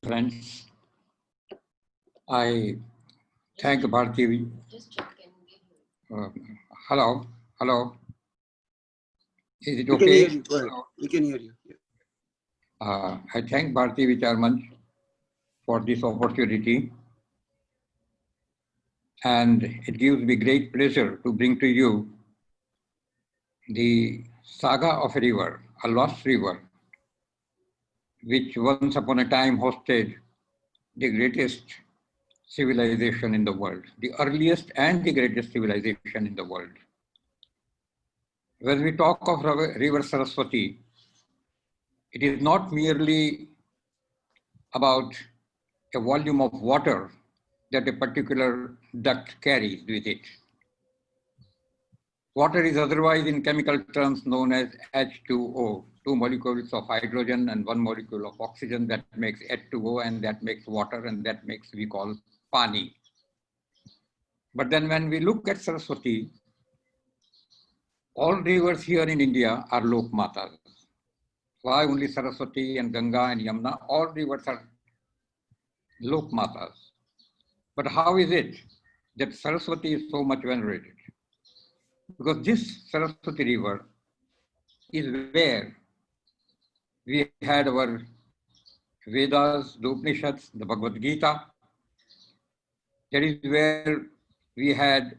friends. I thank Bharti. Hello. Is it okay? We can hear you. Go ahead. We can hear you. Yeah. I thank Bharti Vicharman for this opportunity. And it gives me great pleasure to bring to you the saga of a river, a lost river, which once upon a time hosted the greatest civilization in the world, the earliest and the greatest civilization in the world. When we talk of River Saraswati, it is not merely about a volume of water that a particular duct carries with it. Water is otherwise in chemical terms known as H2O, two molecules of hydrogen and one molecule of oxygen that makes H2O, and that makes water, and that makes we call pani. But then when we look at Saraswati, all rivers here in India are Lok Matas. Why only Saraswati and Ganga and Yamuna? All rivers are Lok Matas. But how is it that Saraswati is so much venerated? Because this Saraswati River is where we had our Vedas, the Upanishads, the Bhagavad Gita. That is where we had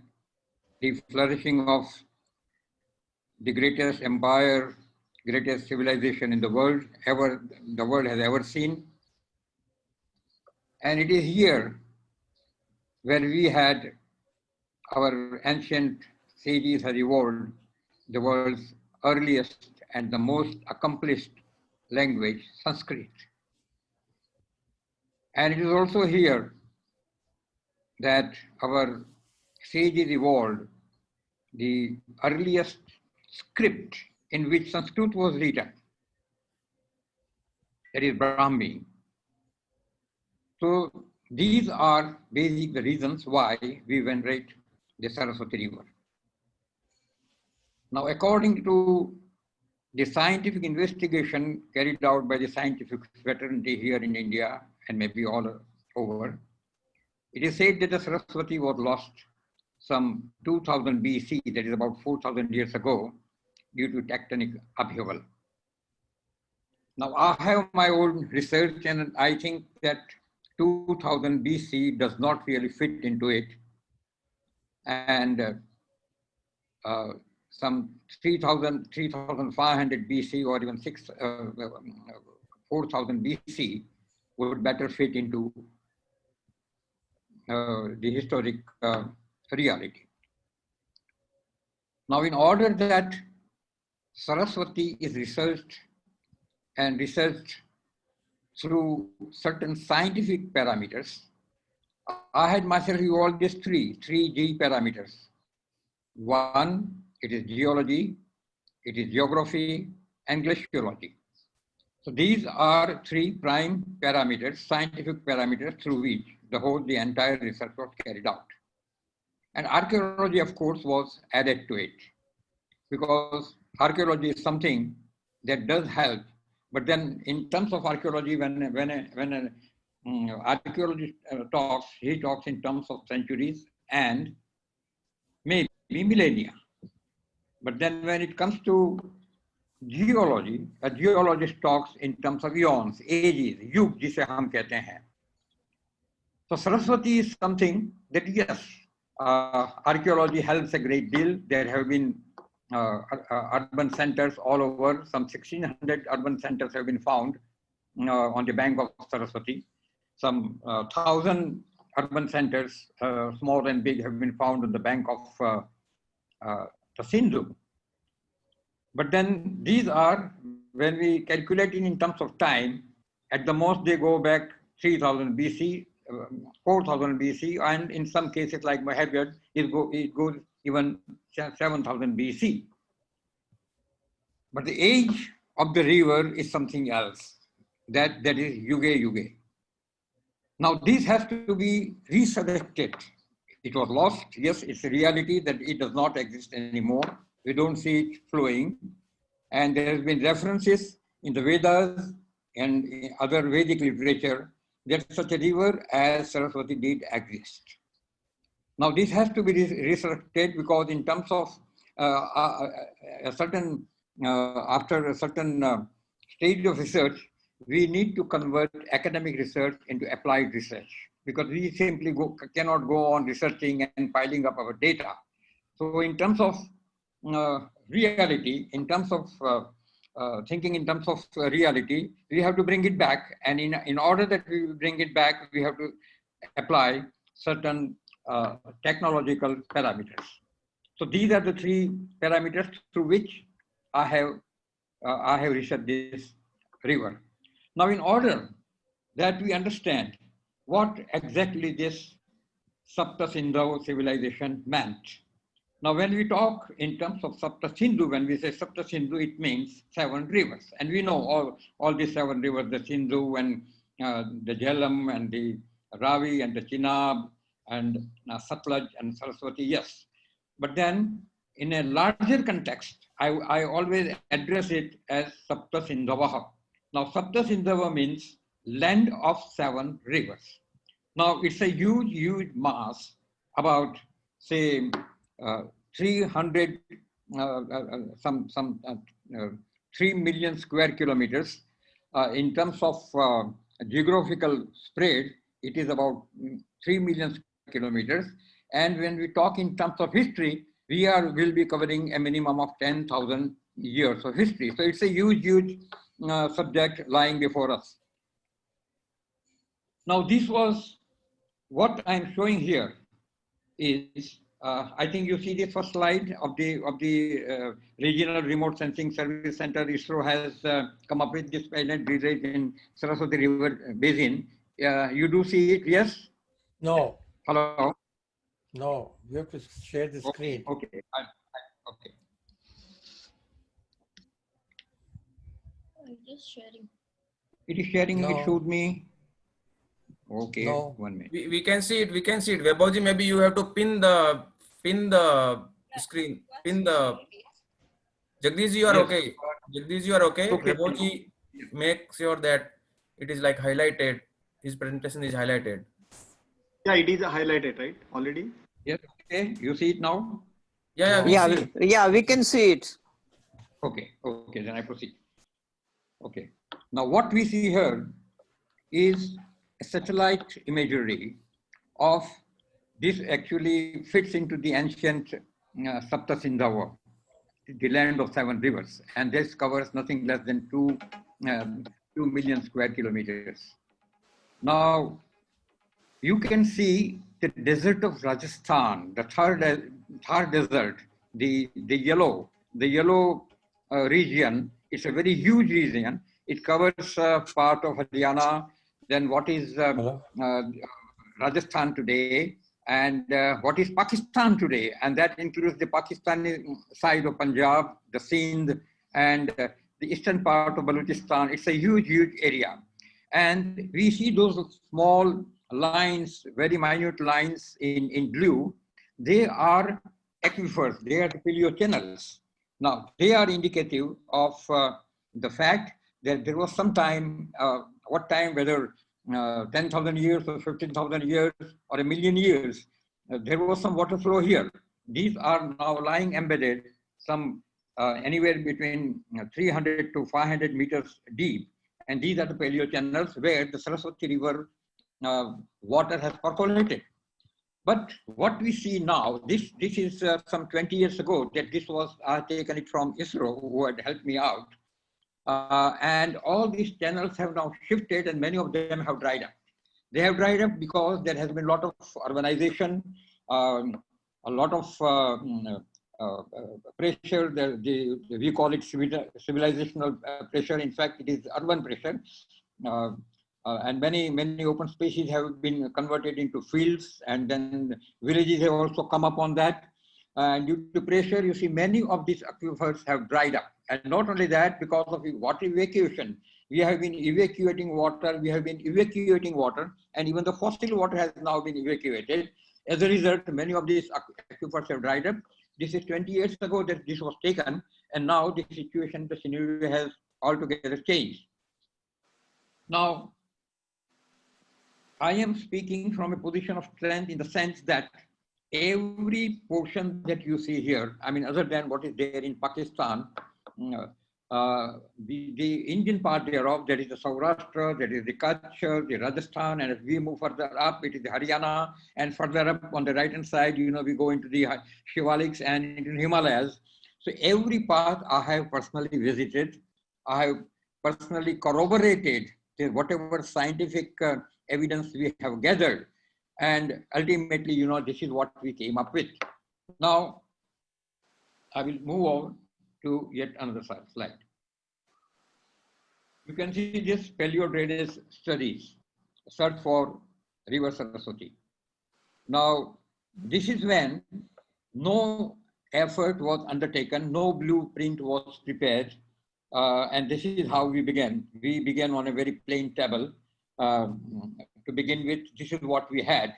the flourishing of the greatest empire, greatest civilization in the world has ever seen. And it is here where we had our ancient sages has evolved the world's earliest and the most accomplished language, Sanskrit. And it is also here that our sages evolved the earliest script in which Sanskrit was written, that is Brahmi. So these are basic the reasons why we venerate the Saraswati River. Now, according to the scientific investigation carried out by the scientific fraternity here in India and maybe all over, it is said that the Saraswati was lost some 2000 BC, that is about 4,000 years ago, due to tectonic upheaval. Now, I have my own research, and I think that 2000 BC does not really fit into it. And some 3,500 BC or even 4,000 BC would better fit into the historic reality. Now, in order that Saraswati is researched through certain scientific parameters, I had myself evolved these three G parameters. One, it is geology, it is geography, and glaciology. So these are three prime parameters, scientific parameters through which the entire research was carried out. And archaeology, of course, was added to it, because archaeology is something that does help. But then in terms of archaeology, when an archaeologist talks, he talks in terms of centuries and maybe millennia. But then when it comes to geology, a geologist talks in terms of eons, ages, yug, jise hum kehte hain. So Saraswati is something that, yes, archaeology helps a great deal. There have been urban centers all over. Some 1,600 urban centers have been found on the bank of Saraswati. Some 1,000 urban centers, small and big, have been found on the bank of the Sindhu. But then these are, when we calculate in terms of time, at the most they go back 3,000 BC, 4,000 BC, and in some cases like Mahabharata, it goes even 7,000 BC. But the age of the river is something else. That is Yuge. Now this has to be resurrected. It was lost. Yes, it's a reality that it does not exist anymore. We don't see it flowing. And there has been references in the Vedas and in other Vedic literature that such a river as Saraswati did exist. Now, this has to be researched because in terms of a certain, after a certain stage of research, we need to convert academic research into applied research because we simply cannot go on researching and piling up our data. So in terms of reality, in terms of thinking in terms of reality, we have to bring it back. And in order that we bring it back, we have to apply certain technological parameters. So these are the three parameters through which I have researched this river. Now, in order that we understand what exactly this Sapta Sindhu civilization meant. Now, when we talk in terms of Sapta Sindhu, when we say Sapta Sindhu, it means 7 rivers. And we know all these 7 rivers, the Sindhu and the Jhelum and the Ravi and the Chenab and Satluj and Saraswati, yes. But then in a larger context, I always address it as Sapta Sindhavaha. Now, Sapta Sindhava means land of 7 rivers. Now, it's a huge, huge mass, about, say, 300, 3 million square kilometers. In terms of geographical spread, it is about 3 million square kilometers. And when we talk in terms of history, will be covering a minimum of 10,000 years of history. So it's a huge, huge subject lying before us. Now, this was what I'm showing here is, I think you see the first slide of the Regional Remote Sensing Service Center. ISRO has come up with this pilot research in Saraswati River Basin. You do see it, yes? No. Hello? No, you have to share the screen. Okay. Okay. I'm just sharing. It is sharing, No. it showed me. Okay, no. 1 minute. We can see it. We can see it. Vibhavji, maybe you have to pin the screen. Pin the. Jagdish, you are Yes. okay. Jagdish, you are okay. Okay. Vibhavji, make sure that it is like highlighted. His presentation is highlighted. Yeah, it is highlighted, right? Already. Yes. Okay. You see it now? Yeah, We can see it. Okay. Okay. Then I proceed. Okay. Now, what we see here is a satellite imagery of this. Actually fits into the ancient Sapta Sindhava, the land of 7 rivers, and this covers nothing less than 2 million square kilometers. Now, you can see the desert of Rajasthan, the Thar desert, the yellow region. It's a very huge region. It covers part of Haryana, then what is Rajasthan today, and what is Pakistan today, and that includes the Pakistani side of Punjab, the Sindh, and the eastern part of Balochistan. It's a huge, huge area. And we see those small lines, very minute lines in blue. They are aquifers, they are the paleo-channels. Now, they are indicative of the fact that there was some time, whether 10,000 years or 15,000 years or 1,000,000 years, there was some water flow here. These are now lying embedded some anywhere between 300 to 500 meters deep. And these are the paleo-channels where the Saraswati River water has percolated. But what we see now, this is some 20 years ago that this was, I had taken it from ISRO, who had helped me out. And all these channels have now shifted and many of them have dried up. They have dried up because there has been a lot of urbanization, a lot of pressure. We call it civilizational pressure. In fact, it is urban pressure. And many open spaces have been converted into fields, and then villages have also come up on that. And due to pressure, you see many of these aquifers have dried up. And not only that, because of water evacuation, we have been evacuating water, and even the fossil water has now been evacuated. As a result, many of these aquifers have dried up. This is 20 years ago that this was taken, and now the situation, the scenario has altogether changed. Now, I am speaking from a position of strength in the sense that every portion that you see here, I mean, other than what is there in Pakistan, mm, the Indian part thereof, that is the Saurashtra, that is the Kutch, the Rajasthan, and as we move further up, it is the Haryana, and further up on the right-hand side, we go into the Shivaliks and into the Himalayas. So every part I have personally visited. I have personally corroborated whatever scientific evidence we have gathered. And ultimately, this is what we came up with. Now, I will move on to yet another slide. You can see this paleo drainage studies, search for River Saraswati. Now, this is when no effort was undertaken, no blueprint was prepared, and this is how we began. We began on a very plain table. To begin with, this is what we had,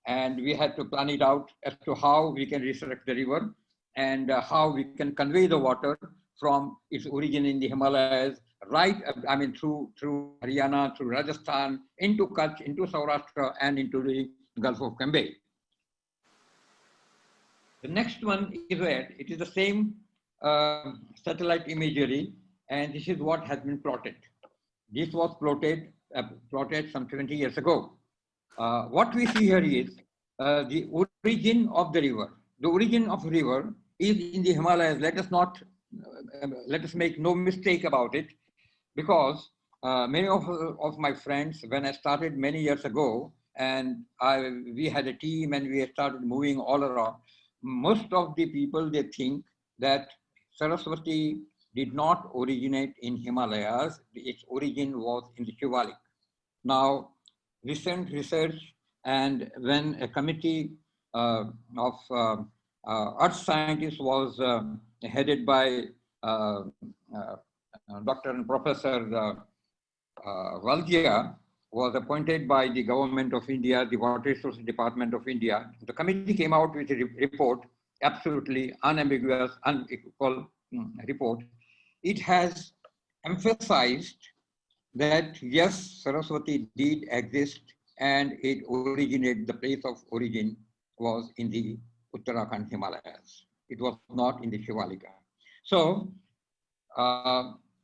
and we had to plan it out as to how we can resurrect the river and how we can convey the water from its origin in the Himalayas, right, through Haryana, through Rajasthan, into Kutch, into Saurashtra, and into the Gulf of Cambay. The next one is where it is the same satellite imagery, and this is what has been plotted. This was plotted some 20 years ago. What we see here is the origin of the river. The origin of the river is in the Himalayas. Let us make no mistake about it, because many of my friends, when I started many years ago, and we had a team and we started moving all around, most of the people, they think that Saraswati did not originate in Himalayas. Its origin was in the Shivalik. Now, recent research, and when a committee of earth scientists was headed by Dr. and Professor Valdia, was appointed by the government of India, the Water Resources Department of India. The committee came out with a report, absolutely unambiguous, unequivocal report. It has emphasized that yes, Saraswati did exist, and it originated, the place of origin was in the Uttarakhand Himalayas. It was not in the Shivalika. So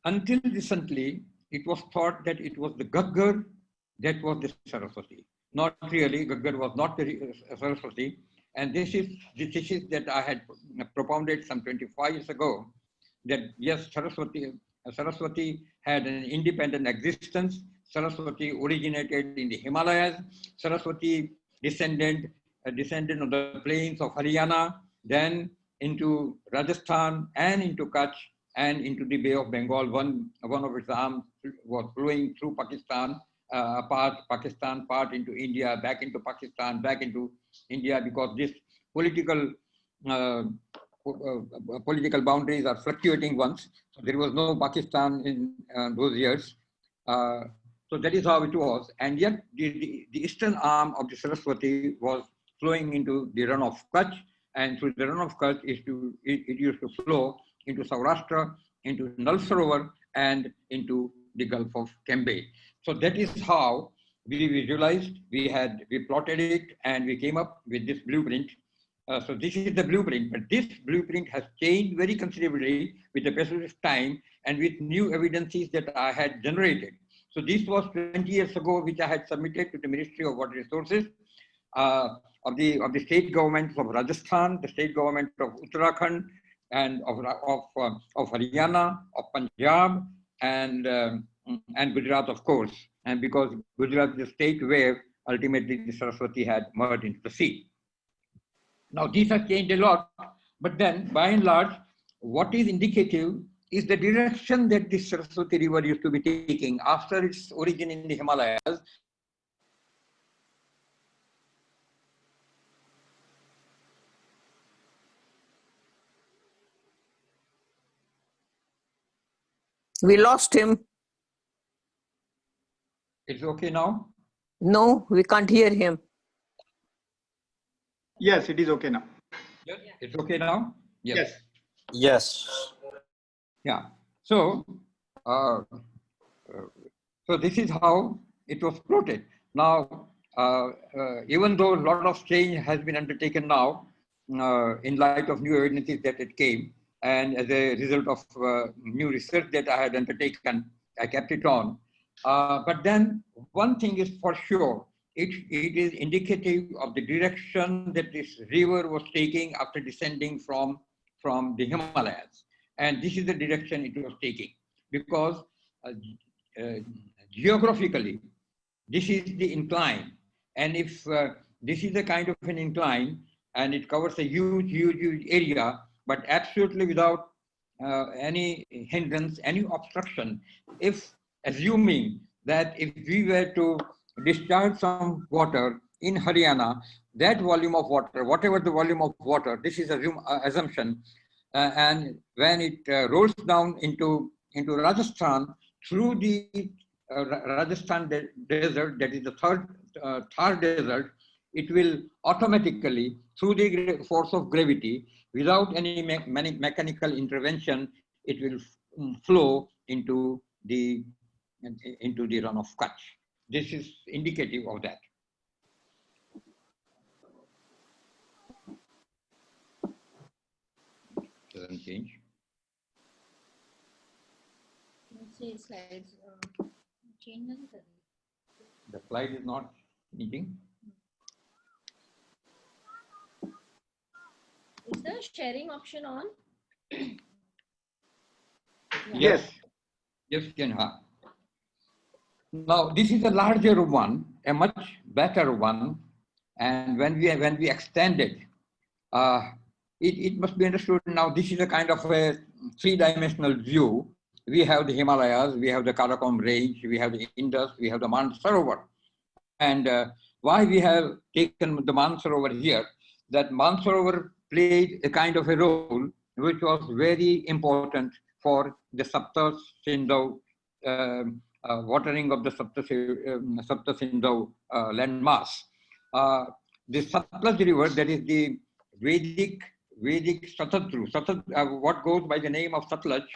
until recently, it was thought that it was the Gaggar that was the Saraswati. Not really, Gaggar was not the Saraswati. And this is that I had propounded some 25 years ago, that yes, Saraswati had an independent existence. Saraswati originated in the Himalayas. Saraswati descended on the plains of Haryana, then into Rajasthan and into Kutch and into the Bay of Bengal. One of its arms was flowing through Pakistan, part into India, back into Pakistan, back into India, because this political boundaries are fluctuating ones. So there was no Pakistan in those years. So that is how it was. And yet the eastern arm of the Saraswati was flowing into the run of Kutch, and through the run of Kutch it used to flow into Saurashtra, into Nal Sarovar, and into the Gulf of Cambay. So that is how we visualized, we plotted it, and we came up with this blueprint. So this is the blueprint, but this blueprint has changed very considerably with the passage of time and with new evidences that I had generated. So this was 20 years ago, which I had submitted to the Ministry of Water Resources of the state governments of Rajasthan, the state government of Uttarakhand, and of Haryana, of Punjab, and Gujarat, of course. And because Gujarat is a state where ultimately the Saraswati had merged into the sea. Now, these have changed a lot, but then by and large, what is indicative is the direction that the Saraswati River used to be taking after its origin in the Himalayas. We lost him. It's okay now? No, we can't hear him. Yes, it is okay now. Yes. It's okay now? Yes. Yes. Yeah. So, so this is how it was plotted. Now, even though a lot of change has been undertaken now, in light of new evidences that it came, and as a result of new research that I had undertaken, I kept it on. But then one thing is for sure, it is indicative of the direction that this river was taking after descending from the Himalayas. And this is the direction it was taking, because geographically, this is the incline. And if this is the kind of an incline, and it covers a huge area, but absolutely without any hindrance, any obstruction, if assuming that if we were to discharge some water in Haryana, that volume of water, whatever the volume of water, this is assumption, and when it rolls down into Rajasthan through the Rajasthan desert, that is the Thar desert, it will automatically, through the force of gravity, without any mechanical intervention, it will flow into the run of Kutch. This is indicative of that. Doesn't change. Let's see slides. Change नहीं कर रही. The slide is not changing. Is the sharing option on? Yes. Yes, Kenha. Now, this is a larger one, a much better one. And when we extend it, it must be understood now, this is a kind of a three-dimensional view. We have the Himalayas, we have the Karakoram range, we have the Indus, we have the Mansarovar. And why we have taken the Mansarovar here, that Mansarovar played a kind of a role which was very important for the Sapta Sindhu, watering of the Sapta Sindhu landmass. The Satluj River, that is the Vedic Satadru, what goes by the name of Satluj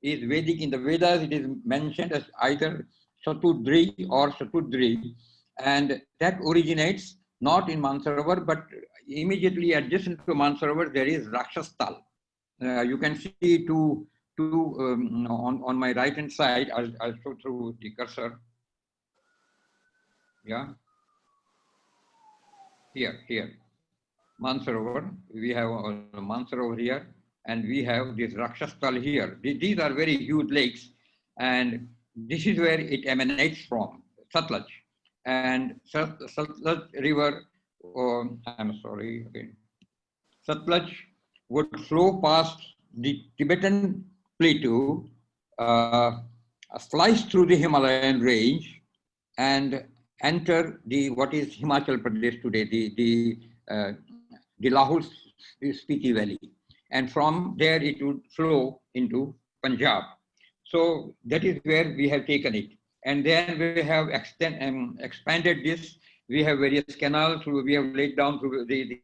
is Vedic. In the Vedas, it is mentioned as either Satudri or Satudri, and that originates not in Mansarovar, but immediately adjacent to Mansarovar, there is Rakshastal. You can see two on my right hand side. I'll show through the cursor. Yeah. Here. Mansarovar. We have Mansarovar here, and we have this Rakshastal here. These are very huge lakes, and this is where it emanates from, Satluj. And Satluj River, I'm sorry, again. Satluj would flow past the Tibetan plateau, slice through the Himalayan range, and enter what is Himachal Pradesh today, the Lahore Spiti Valley. And from there it would flow into Punjab. So that is where we have taken it. And then we have expanded this. We have various canals, we have laid down through the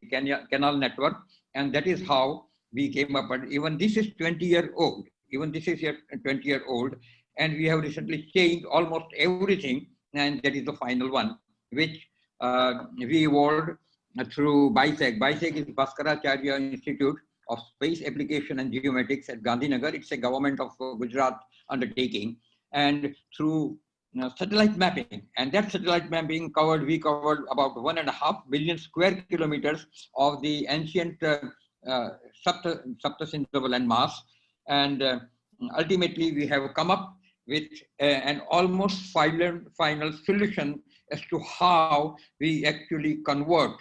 canal network, and that is how we came up. But even this is 20-year-old. Even this is 20-year-old, and we have recently changed almost everything, and that is the final one, which we evolved through BISEC. BISEC is Bhaskaracharya Institute of Space Application and Geomatics at Gandhinagar. It's a government of Gujarat undertaking, and through satellite mapping, and that satellite mapping we covered about 1.5 billion square kilometers of the ancient Sapta Sindhu landmass, and ultimately we have come up with an almost final solution as to how we actually convert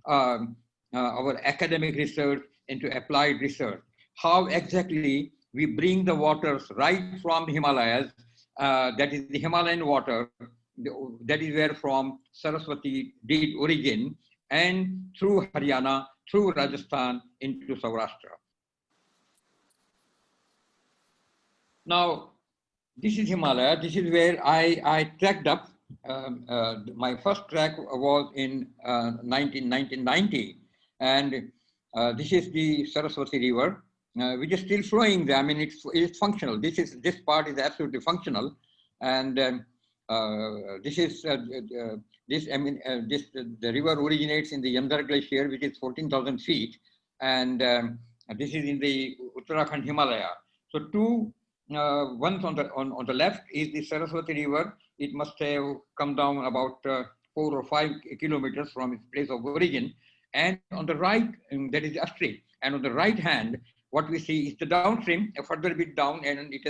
our academic research into applied research. How exactly we bring the waters right from the Himalayas, that is the Himalayan water, that is where from Saraswati did origin, and through Haryana, through Rajasthan into Saurashtra. Now, this is Himalaya. This is where I tracked up. My first track was in 1990, and this is the Saraswati River, which is still flowing there. I mean, it's functional. This part is absolutely functional, and this is the river originates in the Yamdar Glacier, which is 14,000 feet, and this is in the Uttarakhand Himalaya. So one on the left is the Saraswati River. It must have come down about 4 or 5 kilometers from its place of origin, and on the right, that is upstream, and on the right hand, what we see is the downstream, a further bit down, and it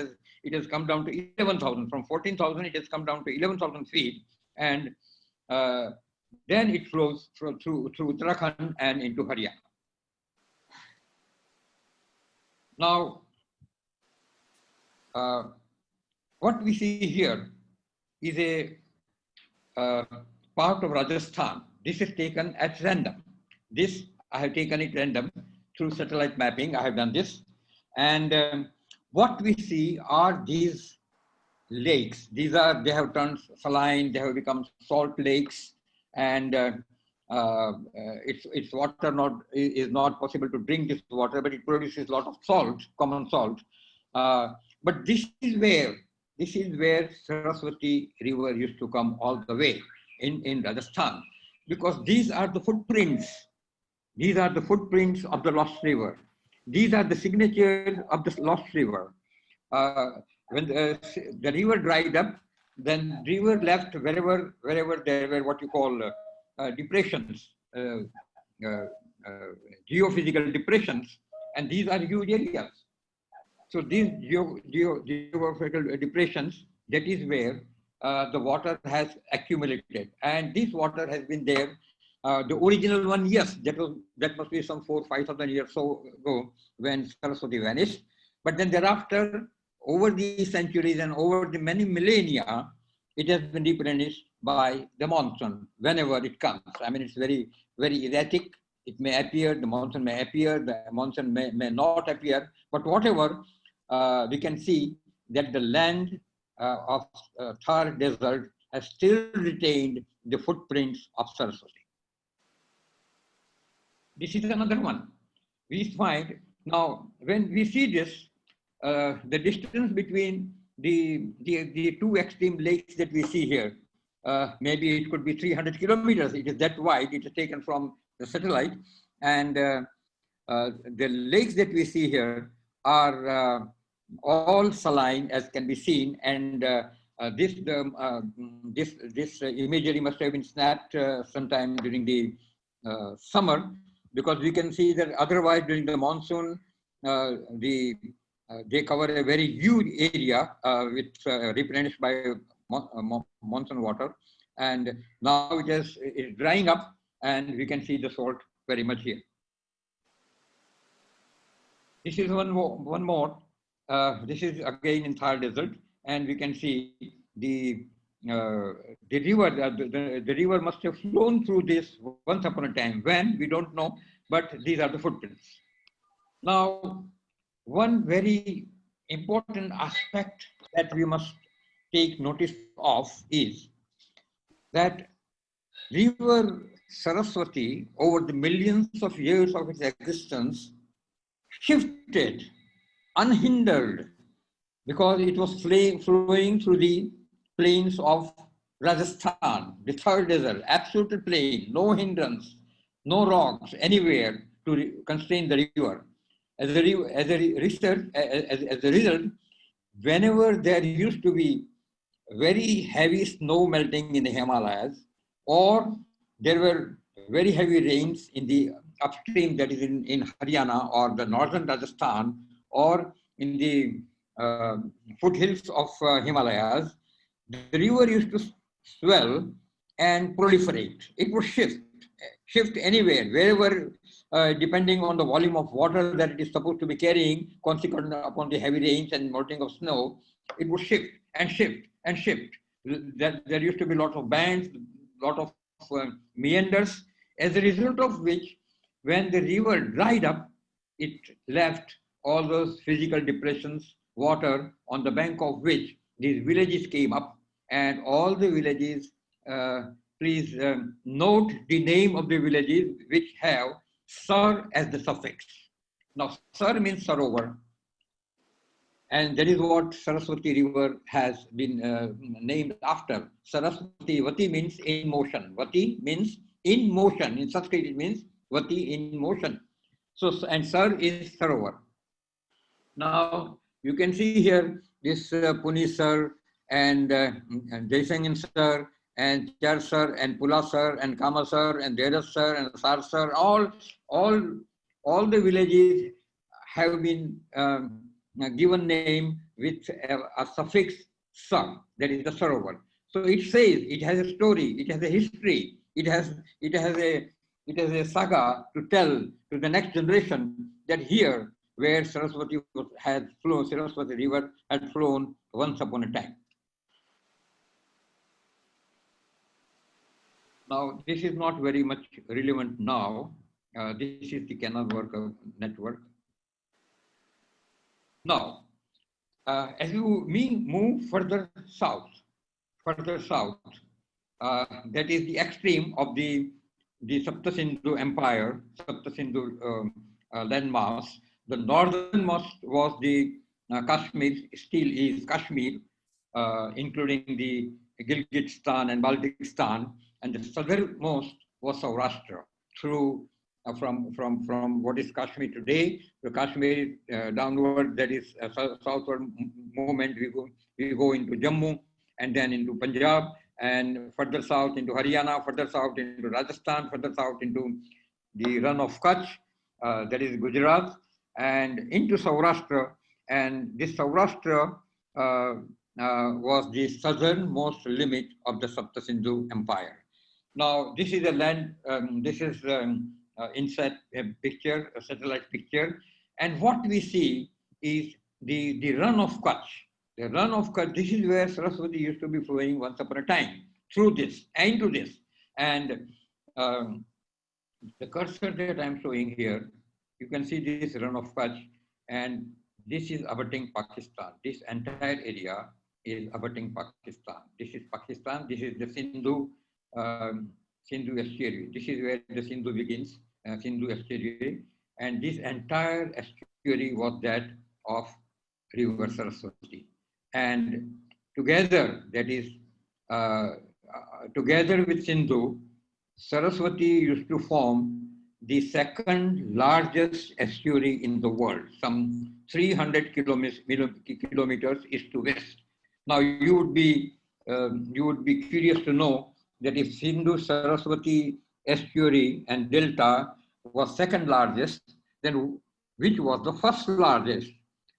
has come down to 11,000. From 14,000, it has come down to 11,000 feet, and then it flows through Uttarakhand and into Haryana. Now, what we see here is a part of Rajasthan. This is taken at random. This, I have taken it random through satellite mapping. I have done this. And what we see are these lakes. They have turned saline, they have become salt lakes, and its water is not possible to drink this water, but it produces a lot of salt, common salt. But this is where Saraswati River used to come all the way in Rajasthan, because these are the footprints. These are the footprints of the lost river. These are the signatures of the lost river. When the river dried up, then river left wherever there were what you call depressions, geophysical depressions, and these are huge areas. So these geographical depressions, that is where the water has accumulated, and this water has been there. The original one, yes, that must be some 4,000 or 5,000 years ago when Saraswati vanished. But then thereafter, over the centuries and over the many millennia, it has been replenished by the monsoon whenever it comes. I mean, it's very, very erratic. It may appear, the monsoon may appear, the monsoon may not appear, but whatever, we can see that the land of Thar Desert has still retained the footprints of Saraswati. This is another one. We find, now, when we see this, the distance between the two extreme lakes that we see here, maybe it could be 300 kilometers. It is that wide. It is taken from the satellite. And the lakes that we see here are all saline, as can be seen. And this imagery must have been snapped sometime during the summer, because we can see that otherwise during the monsoon, they cover a very huge area which replenished by monsoon water, and now it is drying up, and we can see the salt very much here. This is one more. This is again in Thar Desert, and we can see the river. The river must have flown through this once upon a time. When, we don't know, but these are the footprints. Now, one very important aspect that we must take notice of is that river Saraswati, over the millions of years of its existence, shifted unhindered, because it was flowing through the plains of Rajasthan, the Thar Desert, absolute plain, no hindrance, no rocks anywhere to constrain the river. As a result, whenever there used to be very heavy snow melting in the Himalayas, or there were very heavy rains in the upstream, that is in Haryana or the northern Rajasthan, or in the foothills of Himalayas, the river used to swell and proliferate. It would shift anywhere, wherever, depending on the volume of water that it is supposed to be carrying, consequent upon the heavy rains and melting of snow, it would shift and shift and shift. There used to be a lot of bands, a lot of meanders, as a result of which, when the river dried up, it left all those physical depressions, water, on the bank of which these villages came up, and all the villages, please note the name of the villages which have Sar as the suffix. Now, Sar means Sarovar. And that is what Saraswati River has been named after. Saraswati, Vati means in motion. Vati means in motion. In Sanskrit it means Vati in motion. So, and Sar is Sarovar. Now, you can see here this Puni Sar and Jaisengan Sar and Char Sar and Pula Sar and Kama Sar and Deras Sar and Sar Sar, all the villages have been given name with a suffix Sar, that is the Sarovar. So it says, it has a story, it has a history, it has a saga to tell to the next generation that here where Saraswati had flown, Saraswati River had flown once upon a time. Now, this is not very much relevant now. This is the canal work network. Now, as you move further south, that is the extreme of the Saptasindhu Empire, Saptasindhu landmass. The northernmost was the Kashmir, still is Kashmir, including the Gilgit-Stan and Baltistan, and the southernmost was Saurashtra, through from what is Kashmir today to Kashmir downward, that is southward movement. We go into Jammu and then into Punjab, and further south into Haryana, further south into Rajasthan, further south into the run of Kutch, that is Gujarat, and into Saurashtra. And this Saurashtra was the southernmost limit of the Saptasindhu Empire. Now, this is a land, this is inset picture, a satellite picture. And what we see is the run of Kutch. The run of Kutch, this is where Saraswati used to be flowing once upon a time, through this, into this. And the cursor that I'm showing here, you can see this run of Kutch, and this is abutting Pakistan. This entire area is abutting Pakistan. This is Pakistan. This is the Sindhu estuary. This is where the Sindhu begins, Sindhu estuary. And this entire estuary was that of River Saraswati. And together, that is, together with Sindhu, Saraswati used to form the second largest estuary in the world, some 300 kilometers east to west. Now you would be curious to know that if Sindhu Saraswati estuary and delta was second largest, then which was the first largest?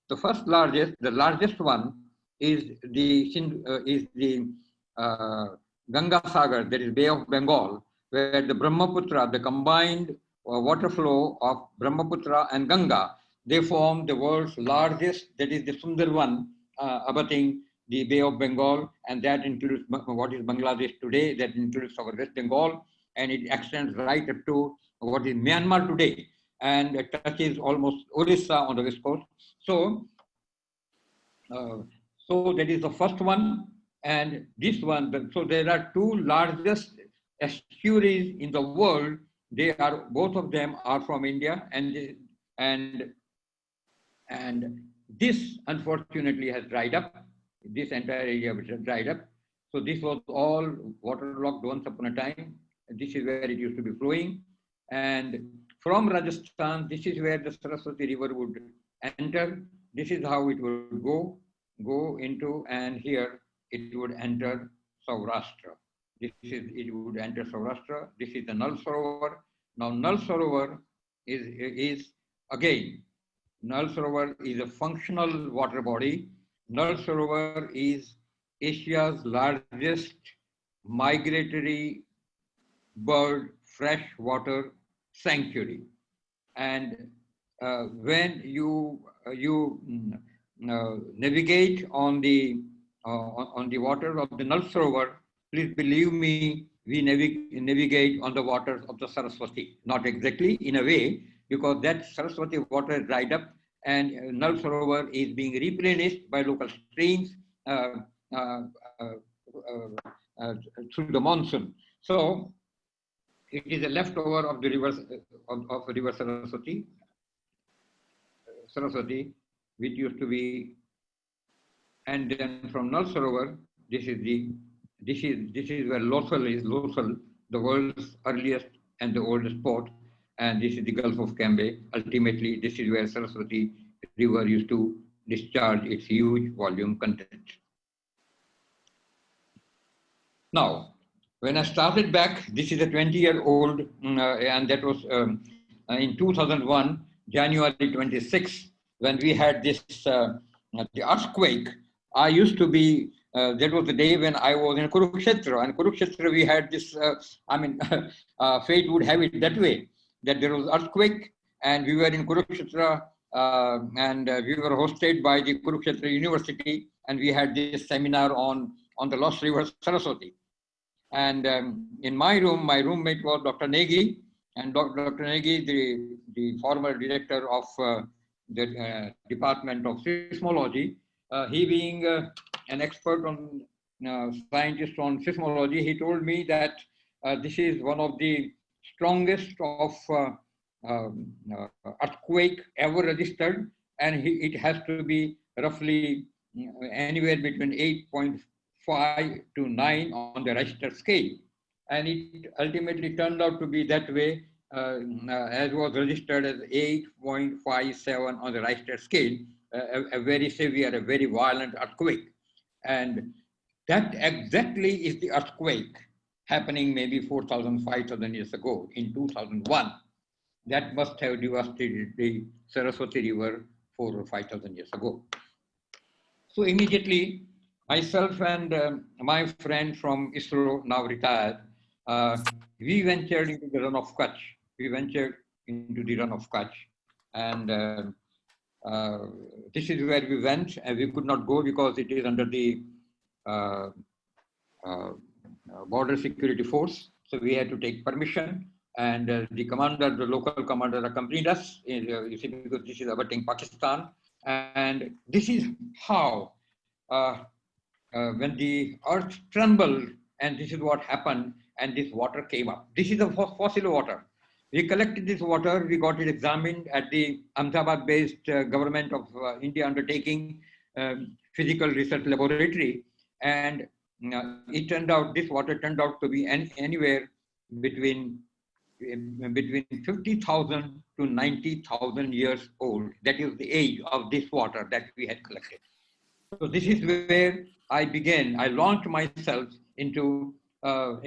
The first largest, the largest one is the Ganga Sagar, that is Bay of Bengal, where the Brahmaputra, the combined water flow of Brahmaputra and Ganga, they form the world's largest, that is the Sundarban, abutting the Bay of Bengal, and that includes what is Bangladesh today, that includes our West Bengal, and it extends right up to what is Myanmar today, and it touches almost Orissa on the west coast. So, so that is the first one, and this one. So there are two largest estuaries in the world. They are, both of them are from India, and this unfortunately has dried up. This entire area has dried up. So this was all waterlogged once upon a time. This is where it used to be flowing. And from Rajasthan, this is where the Saraswati River would enter. This is how it would go into, and here it would enter Saurashtra. It would enter Saurashtra. This is the Nal Sarovar. Now Nal Sarovar is again, Nal Sarovar is a functional water body. Nal Sarovar is Asia's largest migratory bird freshwater sanctuary. And when you navigate on the water of the Nal Sarovar, please believe me, we navigate on the waters of the Saraswati. Not exactly, in a way, because that Saraswati water dried up, and Nal Sarovar is being replenished by local streams through the monsoon. So it is a leftover of the rivers of River Saraswati, which used to be and then from Nal Sarovar, this is where Lothal, the world's earliest and the oldest port, and this is the Gulf of Cambay. Ultimately, this is where Saraswati River used to discharge its huge volume content. Now, when I started back, this is a 20-year-old, and that was in 2001, January 26, when we had this the earthquake. I used to be, that was the day when I was in Kurukshetra, and Kurukshetra we had this, fate would have it that way, that there was earthquake, and we were in Kurukshetra, and we were hosted by the Kurukshetra University, and we had this seminar on the lost river Saraswati. And in my room, my roommate was Dr. Negi, and Dr. Negi, the former director of the Department of Seismology, he being an expert on scientist on seismology, he told me that this is one of the strongest of earthquake ever registered, and it has to be roughly anywhere between 8.5 to 9 on the Richter scale. And it ultimately turned out to be that way, as was registered as 8.57 on the Richter scale, a very severe, a very violent earthquake. And that exactly is the earthquake happening maybe 4,000, 5,000 years ago in 2001. That must have devastated the Saraswati River 4,000 or 5,000 years ago. So immediately, myself and my friend from ISRO, now retired, we ventured into the run of Kutch. And this is where we went, and we could not go because it is under the border security force. So we had to take permission, and the local commander accompanied us, you see, because this is abutting Pakistan. And this is how, when the earth trembled, and this is what happened, and this water came up. This is the fossil water. We collected this water, we got it examined at the Ahmedabad-based government of India undertaking physical research laboratory, and this water turned out to be anywhere between 50,000 to 90,000 years old. That is the age of this water that we had collected. So this is where I began. I launched myself into a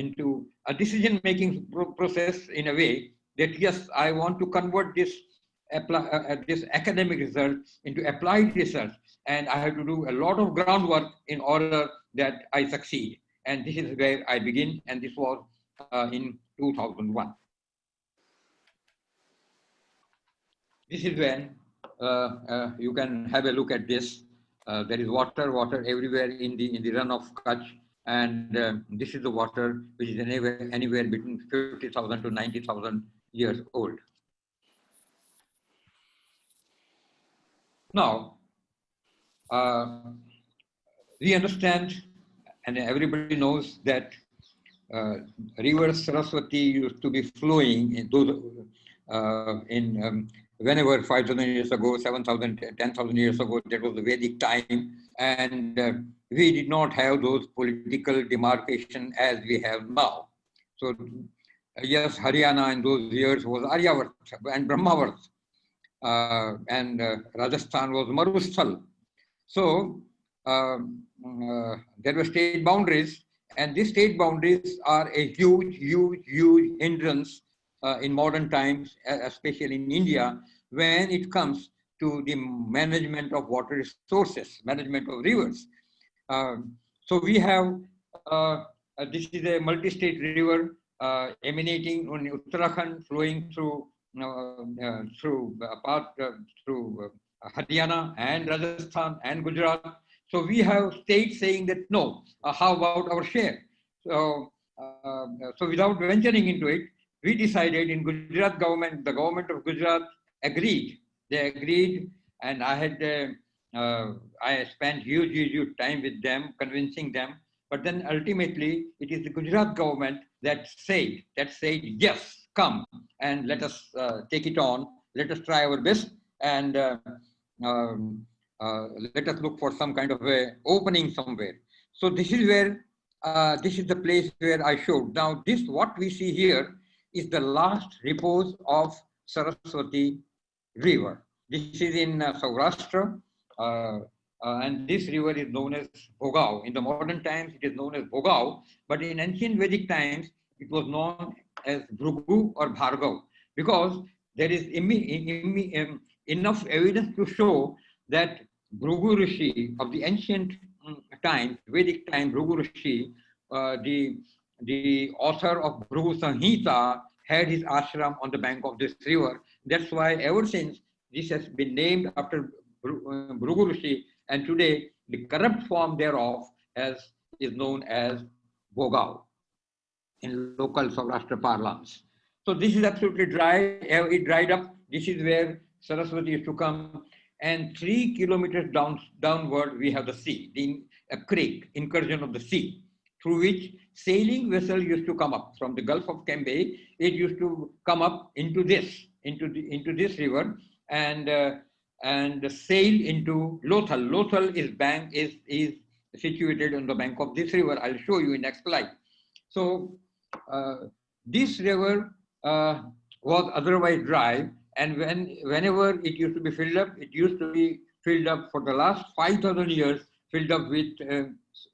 decision-making process in a way that yes, I want to convert this academic research into applied research, and I have to do a lot of groundwork in order that I succeed. And this is where I begin, and this was in 2001. This is when you can have a look at this. There is water everywhere in the run of Kutch, and this is the water which is anywhere between 50,000 to 90,000 years old. Now, we understand, and everybody knows that river Saraswati used to be flowing in whenever 5,000 years ago, 7,000, 10,000 years ago, that was the Vedic time. And we did not have those political demarcation as we have now. So yes, Haryana in those years was Aryavat and Brahmavat. And Rajasthan was Marusthal. So there were state boundaries, and these state boundaries are a huge hindrance in modern times, especially in India, when it comes to the management of water resources, management of rivers. So we have, this is a multi-state river emanating on Uttarakhand, flowing through Haryana and Rajasthan and Gujarat. So we have states saying that no, how about our share? So without venturing into it, we decided in Gujarat government, the government of Gujarat agreed. They agreed, and I had I spent huge time with them, convincing them. But then ultimately, it is the Gujarat government that said yes, come and let us take it on. Let us try our best. And let us look for some kind of a opening somewhere. So this is where, this is the place where I showed. Now this, what we see here is the last repose of Saraswati River. This is in Saurashtra, and this river is known as Bhogau. In the modern times, it is known as Bhogau, but in ancient Vedic times, it was known as Bhrugu or Bhargav, because there is enough evidence to show that Bhrugu Rishi of the ancient times, Vedic time, Bhrugu Rishi, the author of Bhrugu Samhita, had his ashram on the bank of this river. That's why ever since this has been named after Bhrugu Rishi, and today the corrupt form thereof is known as Bhogau in local Saurashtra parlance. So this is absolutely dry. It dried up. This is where Saraswati used to come, and 3 kilometers downward we have the sea, a creek, incursion of the sea, through which sailing vessel used to come up from the Gulf of Cambay. It used to come up into this river and sail into Lothal. Lothal is situated on the bank of this river. I'll show you in next slide. So this river was otherwise dry, and whenever it used to be filled up, it used to be filled up for the last 5,000 years, filled up with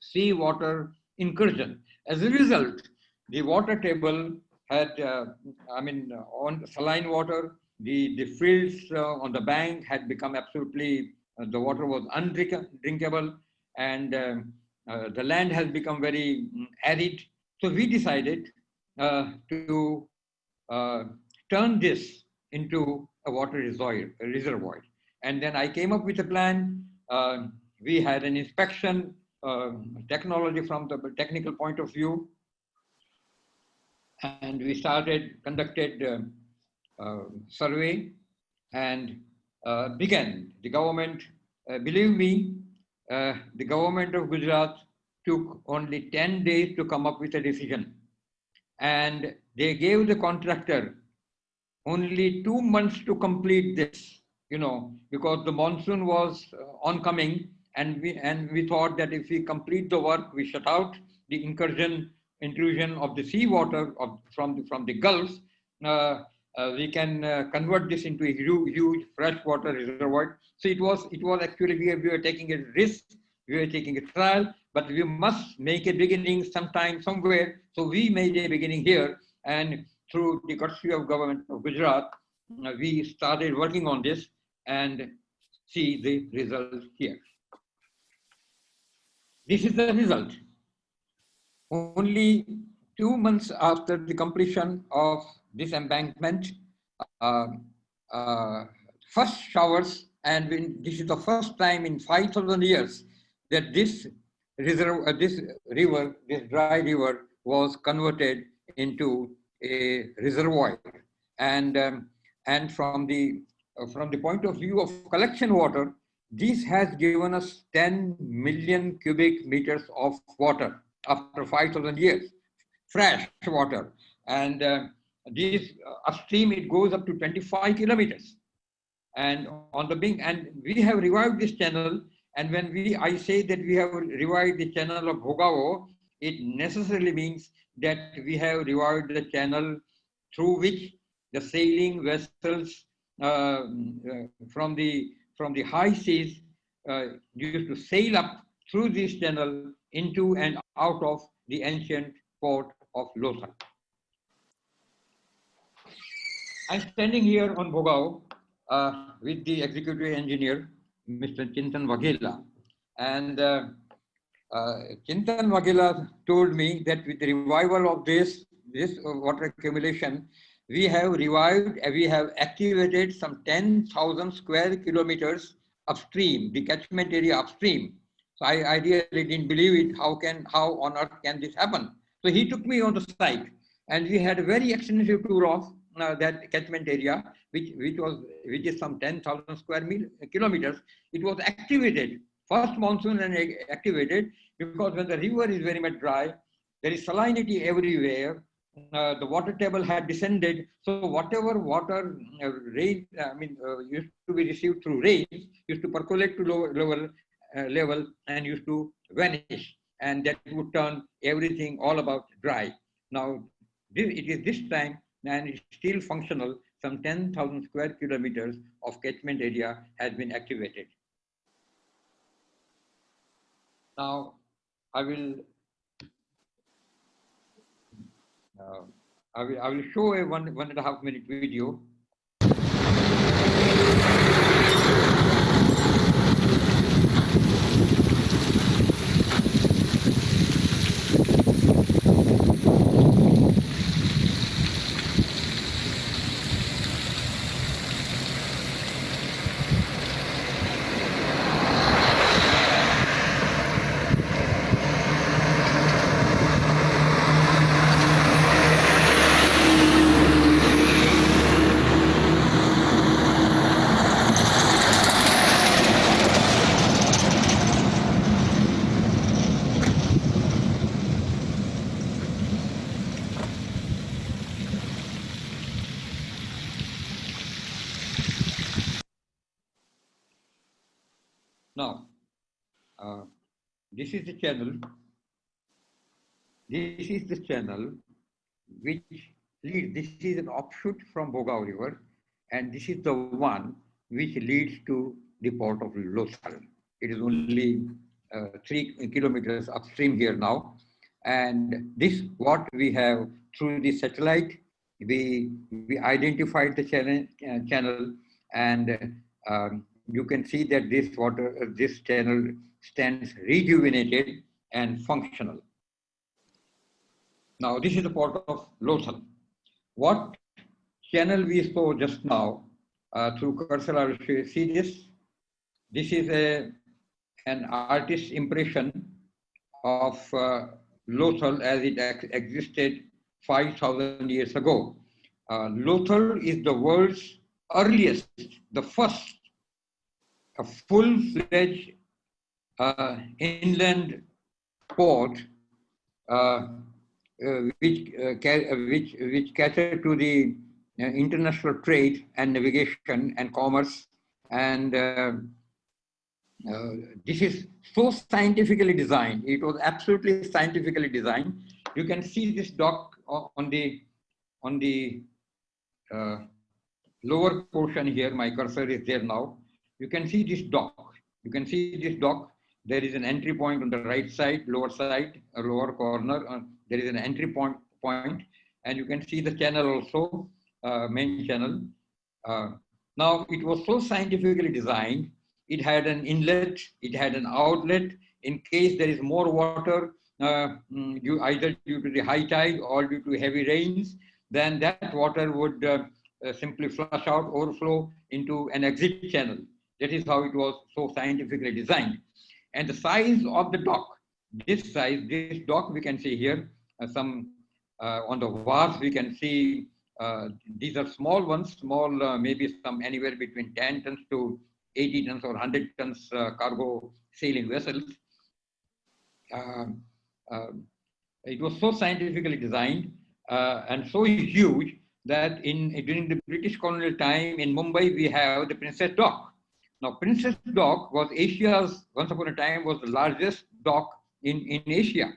sea water incursion. As a result, the water table had, on saline water, the fields on the bank had become absolutely, the water was undrinkable, and the land has become very arid. So we decided to turn this into a water reservoir. And then I came up with a plan. We had an inspection technology from the technical point of view, and we conducted survey and began. The government, believe me, the government of Gujarat took only 10 days to come up with a decision, and they gave the contractor only 2 months to complete this, because the monsoon was oncoming, and we thought that if we complete the work, we shut out the intrusion of the seawater from the Gulf, we can convert this into a huge freshwater reservoir. So it was actually, we were taking a risk, we were taking a trial, but we must make a beginning sometime, somewhere. So we made a beginning here, and through the courtesy of government of Gujarat, we started working on this, and see the result here. This is the result. Only 2 months after the completion of this embankment, first showers, and this is the first time in 5,000 years that this river, this dry river, was converted into a reservoir, and from the point of view of collection water, this has given us 10 million cubic meters of water after 5,000 years, fresh water, and this upstream it goes up to 25 kilometers, and on the bank, and we have revived this channel. And when I say that we have revived the channel of Bhogao, it necessarily means that we have revived the channel through which the sailing vessels from the high seas used to sail up through this channel into and out of the ancient port of Lothal. I'm standing here on Bhogau with the executive engineer, Mr. Chintan Waghela, and Chintan Waghela told me that with the revival of this water accumulation, we have activated some 10,000 square kilometers upstream, the catchment area upstream. So I really didn't believe it. How on earth can this happen? So he took me on the site, and we had a very extensive tour of that catchment area, which is some 10,000 square kilometers. It was activated, first monsoon, and activated, because when the river is very much dry, there is salinity everywhere. the water table had descended. So whatever water rain, used to be received through rain, used to percolate to lower level and used to vanish, and that would turn everything all about dry. Now, it is this time, and it's still functional. Some 10,000 square kilometers of catchment area has been activated. Now, I will I will show a 1.5 minute video. Now, this is the channel. This is the channel which leads. This is an offshoot from Bhogao River, and this is the one which leads to the port of Lothal. It is only 3 kilometers upstream here now, and this what we have through the satellite. We identified the channel, and you can see that this channel stands rejuvenated and functional. Now, this is the port of Lothal. What channel we saw just now through cursor, I will see this. This is an artist's impression of Lothal as it existed 5,000 years ago. Lothal is the world's earliest, the first full-fledged inland port which cater to the international trade and navigation and commerce, and this is so scientifically designed. It was absolutely scientifically designed. You can see this dock on the lower portion here. My cursor is there now. You can see this dock. You can see this dock. There is an entry point on the right side, lower corner. There is an entry point, and you can see the channel also, main channel. Now, it was so scientifically designed. It had an inlet, it had an outlet. In case there is more water, either due to the high tide or due to heavy rains, then that water would simply flush out, overflow into an exit channel. That is how it was so scientifically designed. And the size of the dock, this dock we can see here, on the wharf we can see, these are small ones, maybe some anywhere between 10 tons to 80 tons or 100 tons cargo sailing vessels. It was so scientifically designed and so huge that during the British colonial time in Mumbai, we have the Princess Dock. Now, Princess Dock was once upon a time, was the largest dock in Asia.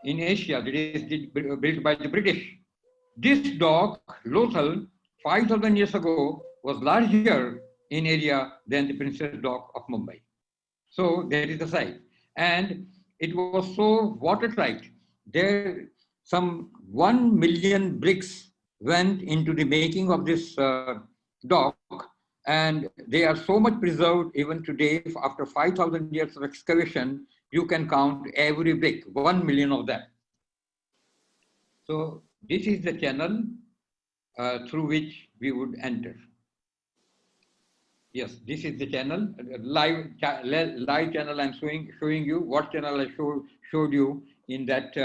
In Asia, that is built by the British. This dock, Lothal, 5,000 years ago, was larger in area than the Princess Dock of Mumbai. So that is the size. And it was so watertight. There, some 1 million bricks went into the making of this dock, and they are so much preserved even today. After 5,000 years of excavation, you can count every brick, 1 million of them. So this is the channel through which we would enter. Yes, this is the channel, live channel I'm showing you. What channel I showed you in that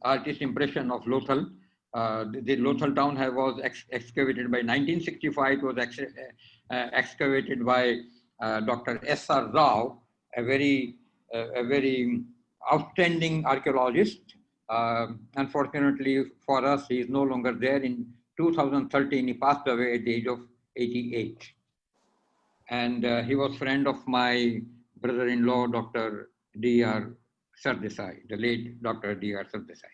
artist impression of Lothal. The Lothal town was excavated by 1965. It was excavated by Dr. S.R. Rao, a very outstanding archaeologist. Unfortunately for us, he is no longer there. In 2013, he passed away at the age of 88. And he was friend of my brother-in-law, Dr. D.R. Sardesai, the late Dr. D.R. Sardesai.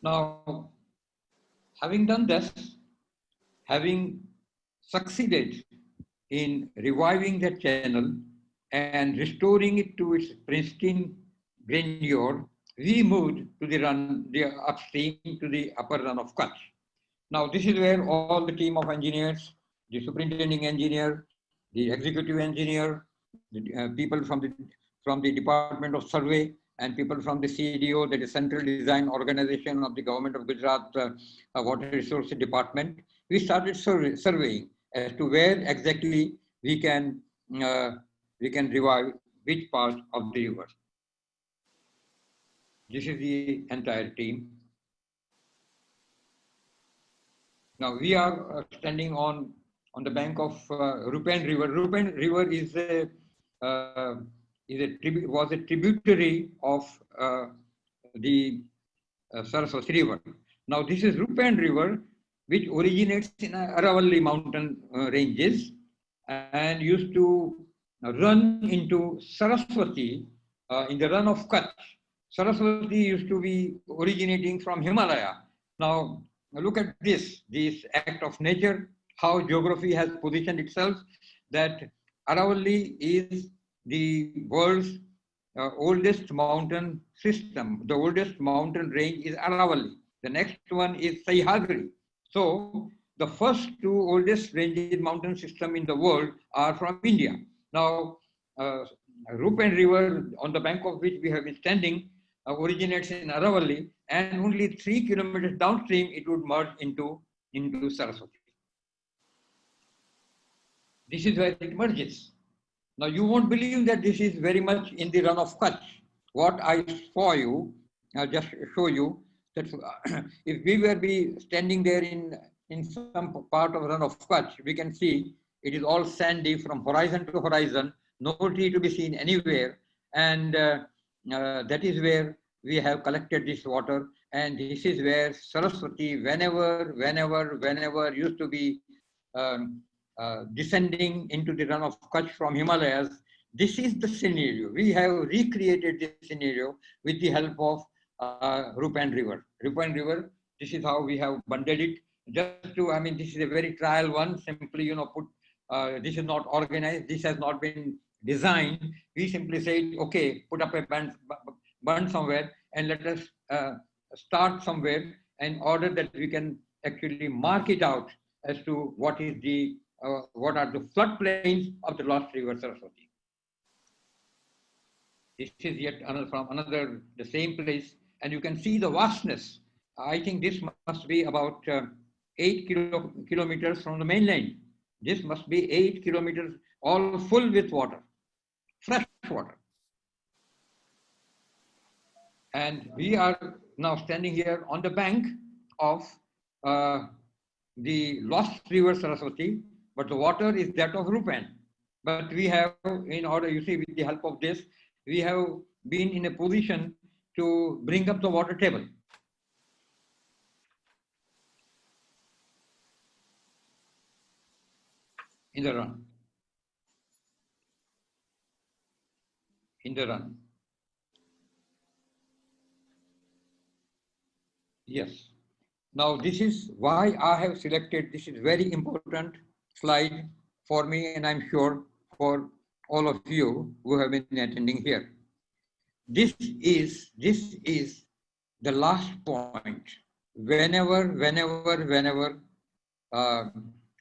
Now, having done this, having succeeded in reviving the channel and restoring it to its pristine grandeur, we moved to the upstream to the upper run of Kutch. Now, this is where all the team of engineers, the superintending engineer, the executive engineer, the people from the Department of Survey, and people from the CDO, that is Central Design Organization of the Government of Gujarat Water Resources Department, we started surveying as to where exactly we can revive which part of the river. This is the entire team. Now we are standing on the bank of Rupen River. Rupen River was a tributary of the Saraswati River. Now this is Rupen River, which originates in Aravalli mountain ranges and used to run into Saraswati in the run of Kutch. Saraswati used to be originating from Himalaya. Now look at this act of nature, how geography has positioned itself, that Aravalli is the world's oldest mountain system. The oldest mountain range is Aravalli. The next one is Sahyadri. So the first two oldest ranges mountain system in the world are from India. Now, Rupen River, on the bank of which we have been standing, originates in Aravalli, and only 3 kilometers downstream it would merge into Saraswati. This is where it merges. Now you won't believe that this is very much in the run of Kutch. What I saw you, I'll just show you that if we were be standing there in some part of run of Kutch, we can see it is all sandy from horizon to horizon, no tree to be seen anywhere, and that is where we have collected this water, and this is where Saraswati, whenever used to be descending into the run of Kutch from Himalayas. This is the scenario. We have recreated this scenario with the help of Rupen River. Rupen River, this is how we have bundled it. Just to, I mean, this is a very trial one, simply, this is not organized, this has not been designed. We simply said, okay, put up a bund somewhere and let us start somewhere in order that we can actually mark it out as to what are the floodplains of the lost river Saraswati. This is yet from the same place, and you can see the vastness. I think this must be about 8 kilometers from the mainland. This must be 8 kilometers, all full with water, fresh water. And we are now standing here on the bank of the lost river Saraswati, but the water is that of Rupen. But we have, in order, you see, with the help of this, we have been in a position to bring up the water table. In the run. Yes. Now this is why I have selected, this is very important slide for me, and I'm sure for all of you who have been attending here. This is the last point. Whenever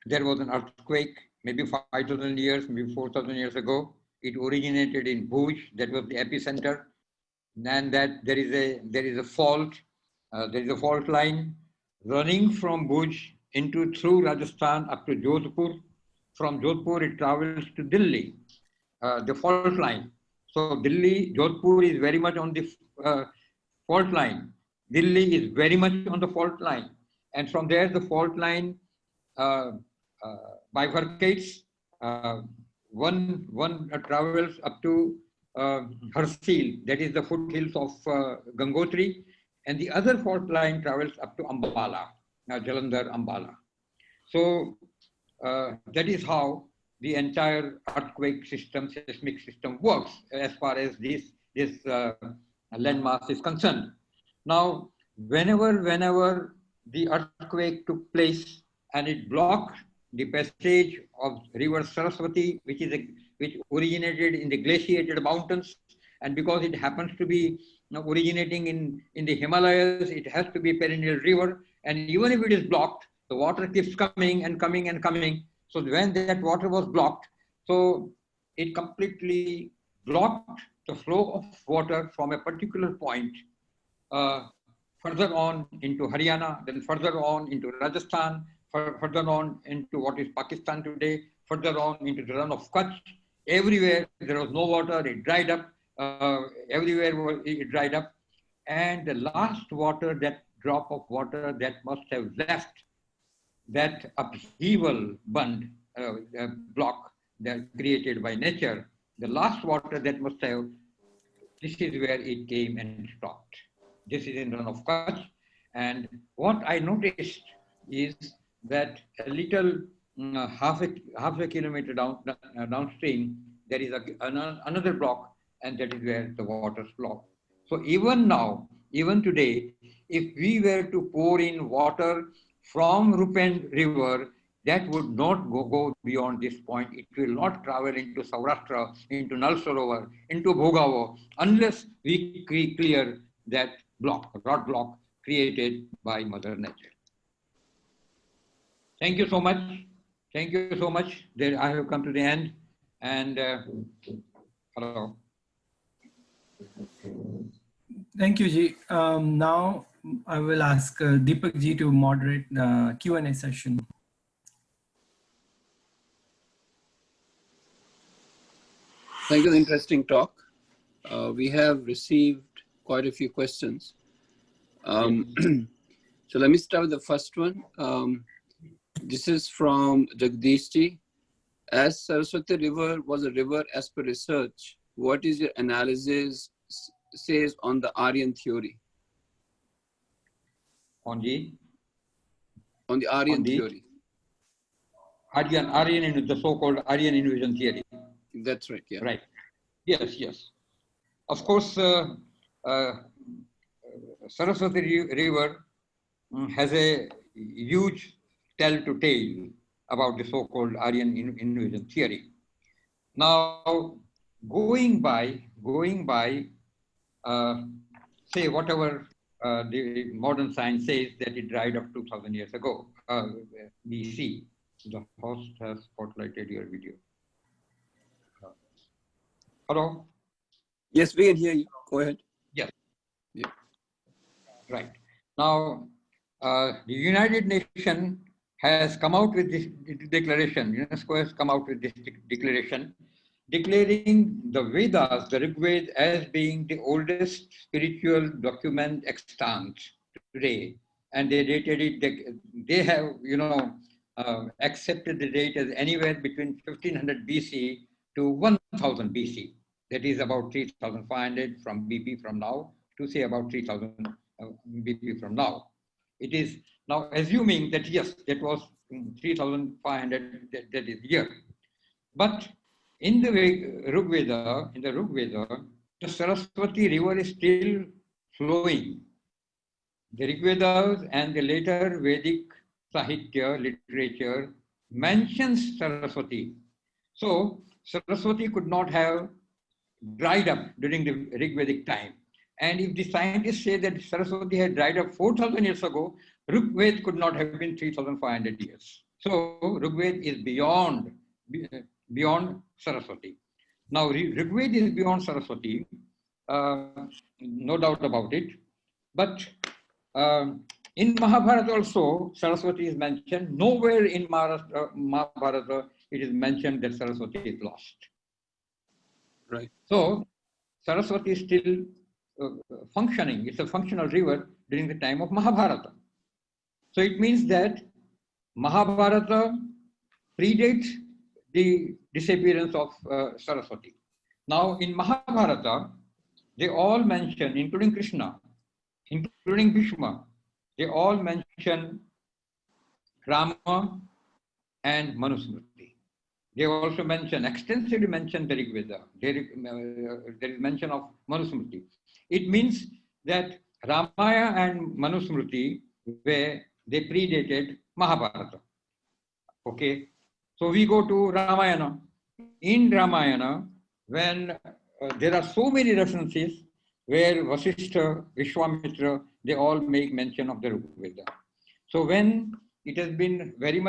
there was an earthquake, maybe 5,000 years, maybe 4,000 years ago, it originated in Bhuj, that was the epicenter. And that there is a fault line running from Bhuj through Rajasthan up to Jodhpur. From Jodhpur, it travels to Delhi, the fault line. So Jodhpur is very much on the fault line. Delhi is very much on the fault line. And from there, the fault line bifurcates one travels up to Harsil, that is the foothills of Gangotri, and the other fault line travels up to Ambala, Jalandhar, Ambala. So that is how the entire earthquake system, seismic system works as far as this landmass is concerned. Now, whenever the earthquake took place and it blocked the passage of river Saraswati, which originated in the glaciated mountains, and because it happens to be originating in the Himalayas, it has to be a perennial river, and even if it is blocked, the water keeps coming and coming and coming. So when that water was blocked, so it completely blocked the flow of water from a particular point further on into Haryana, then further on into Rajasthan, further on into what is Pakistan today, further on into the run of Kutch. Everywhere there was no water, it dried up. Everywhere it dried up. And the last water, that drop of water that must have left that upheaval bund block that created by nature, the last water that must have, this is where it came and stopped. This is in run of Kutch. And what I noticed is that a little half a kilometer downstream, there is another block, and that is where the waters flow. So even now, even today, if we were to pour in water from Rupend River, that would not go beyond this point. It will not travel into Saurashtra, into Nal Sarovar, into Bhogavo, unless we clear that rod block created by Mother Nature. Thank you so much. Thank you so much. There, I have come to the end. And hello. Thank you, Ji. Now I will ask Deepak Ji to moderate the Q&A session. Thank you for the interesting talk. We have received quite a few questions. So let me start with the first one. This is from Jagdish Ji. As Saraswati River was a river as per research, what is your analysis says on the Aryan theory? On the Aryan theory. Aryan and the so-called Aryan invasion theory. That's right, yeah. Right. Yes, yes. Of course, Saraswati River has a huge tell to tale about the so-called Aryan invasion theory. Now, going by say whatever the modern science says that it dried up 2,000 years ago, BC. The host has spotlighted your video. Hello? Yes, we can hear you. Go ahead. Yes. Yeah. Right. Now, the United Nations has come out with this declaration. UNESCO has come out with this declaration, declaring the Vedas, the Rig Veda, as being the oldest spiritual document extant today. And they dated it, they have, accepted the date as anywhere between 1500 BC to 1000 BC. That is about 3500 from BP from now to say about 3000 BP from now. It is now assuming that yes, that was 3500, that is year. But in the Rig Veda, the Saraswati River is still flowing. The Rig Vedas and the later Vedic Sahitya literature mentions Saraswati. So Saraswati could not have dried up during the Rig Vedic time. And if the scientists say that Saraswati had dried up 4,000 years ago, Rig Veda could not have been 3,500 years. So Rig Veda is beyond Saraswati. Now Rig Veda is beyond Saraswati, no doubt about it. But in Mahabharata also, Saraswati is mentioned. Nowhere in Mahabharata it is mentioned that Saraswati is lost. Right. So Saraswati is still functioning. It's a functional river during the time of Mahabharata. So it means that Mahabharata predates the disappearance of Saraswati. Now in Mahabharata, they all mention, including Krishna, including Bhishma, they all mention Rama and Manusmriti. They also extensively mention the Rig Veda. There is mention of Manusmriti. It means that Ramayana and Manusmriti, they predated Mahabharata. Okay, so we go to Ramayana. In Ramayana, when there are so many references where Vasishtha, Vishwamitra, they all make mention of the Rig Veda. So when it has been very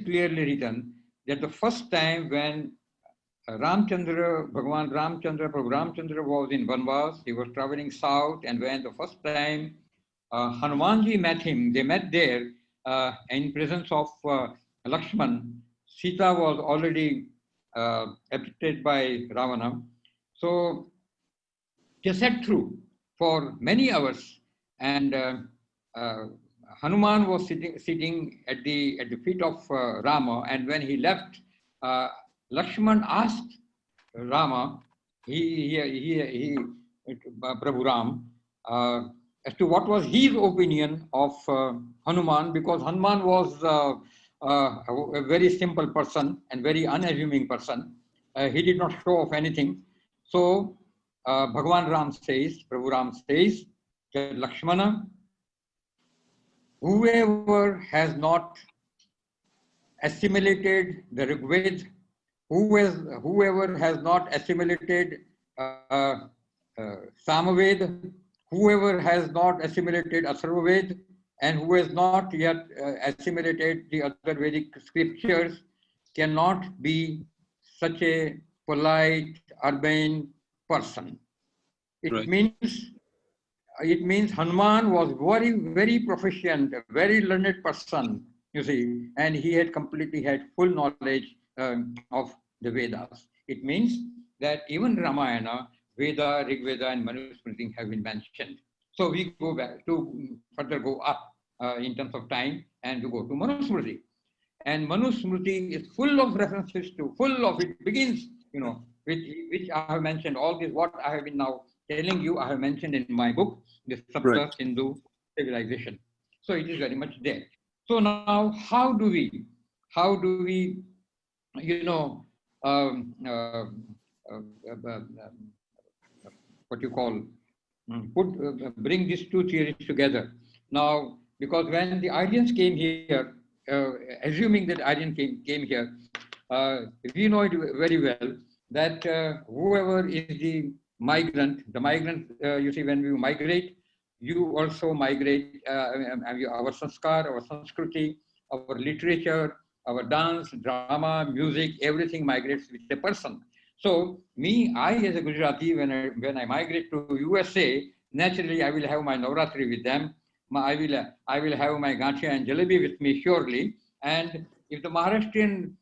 clearly written that the first time when Bhagavan Ramchandra, Prabhu Ramchandra was in Vanvas, he was traveling south, and when the first time Hanumanji met him, they met there in presence of Lakshman. Sita was already abducted by Ravana. So they sat through for many hours, and Hanuman was sitting at the feet of Rama, and when he left, Lakshman asked Rama, Prabhu Ram, as to what was his opinion of Hanuman, because Hanuman was a very simple person and very unassuming person. He did not show off anything. So Bhagavan Ram says, Prabhu Ram says, that Lakshmana, whoever has not assimilated the Rig Veda, whoever has not assimilated Samaved, whoever has not assimilated Atharvaved, and who has not yet assimilated the other Vedic scriptures cannot be such a polite, urbane person. It means Hanuman was very proficient, a very learned person, you see, and he had completely had full knowledge of the Vedas. It means that even Ramayana, Veda, Rig Veda, and Manusmriti have been mentioned. So we go back to further go up in terms of time and to go to Manusmriti. And Manusmriti is full of references to, it begins, you know, which I have mentioned, all this, what I have been now telling you, I have mentioned in my book, the Sapta Hindu Civilization. So it is very much there. So now, how do we, you know, what you call, bring these two theories together. Now, because when the Aryans came here, assuming that Aryan came here, we know it very well that whoever is the migrant, you see, when we migrate, you also migrate our sanskar, our sanskriti, our literature, our dance, drama, music, everything migrates with the person. So I as a Gujarati, when I migrate to USA, naturally I will have my Navratri with them. I will have my Gatia and Jalebi with me surely. And if the Maharashtrian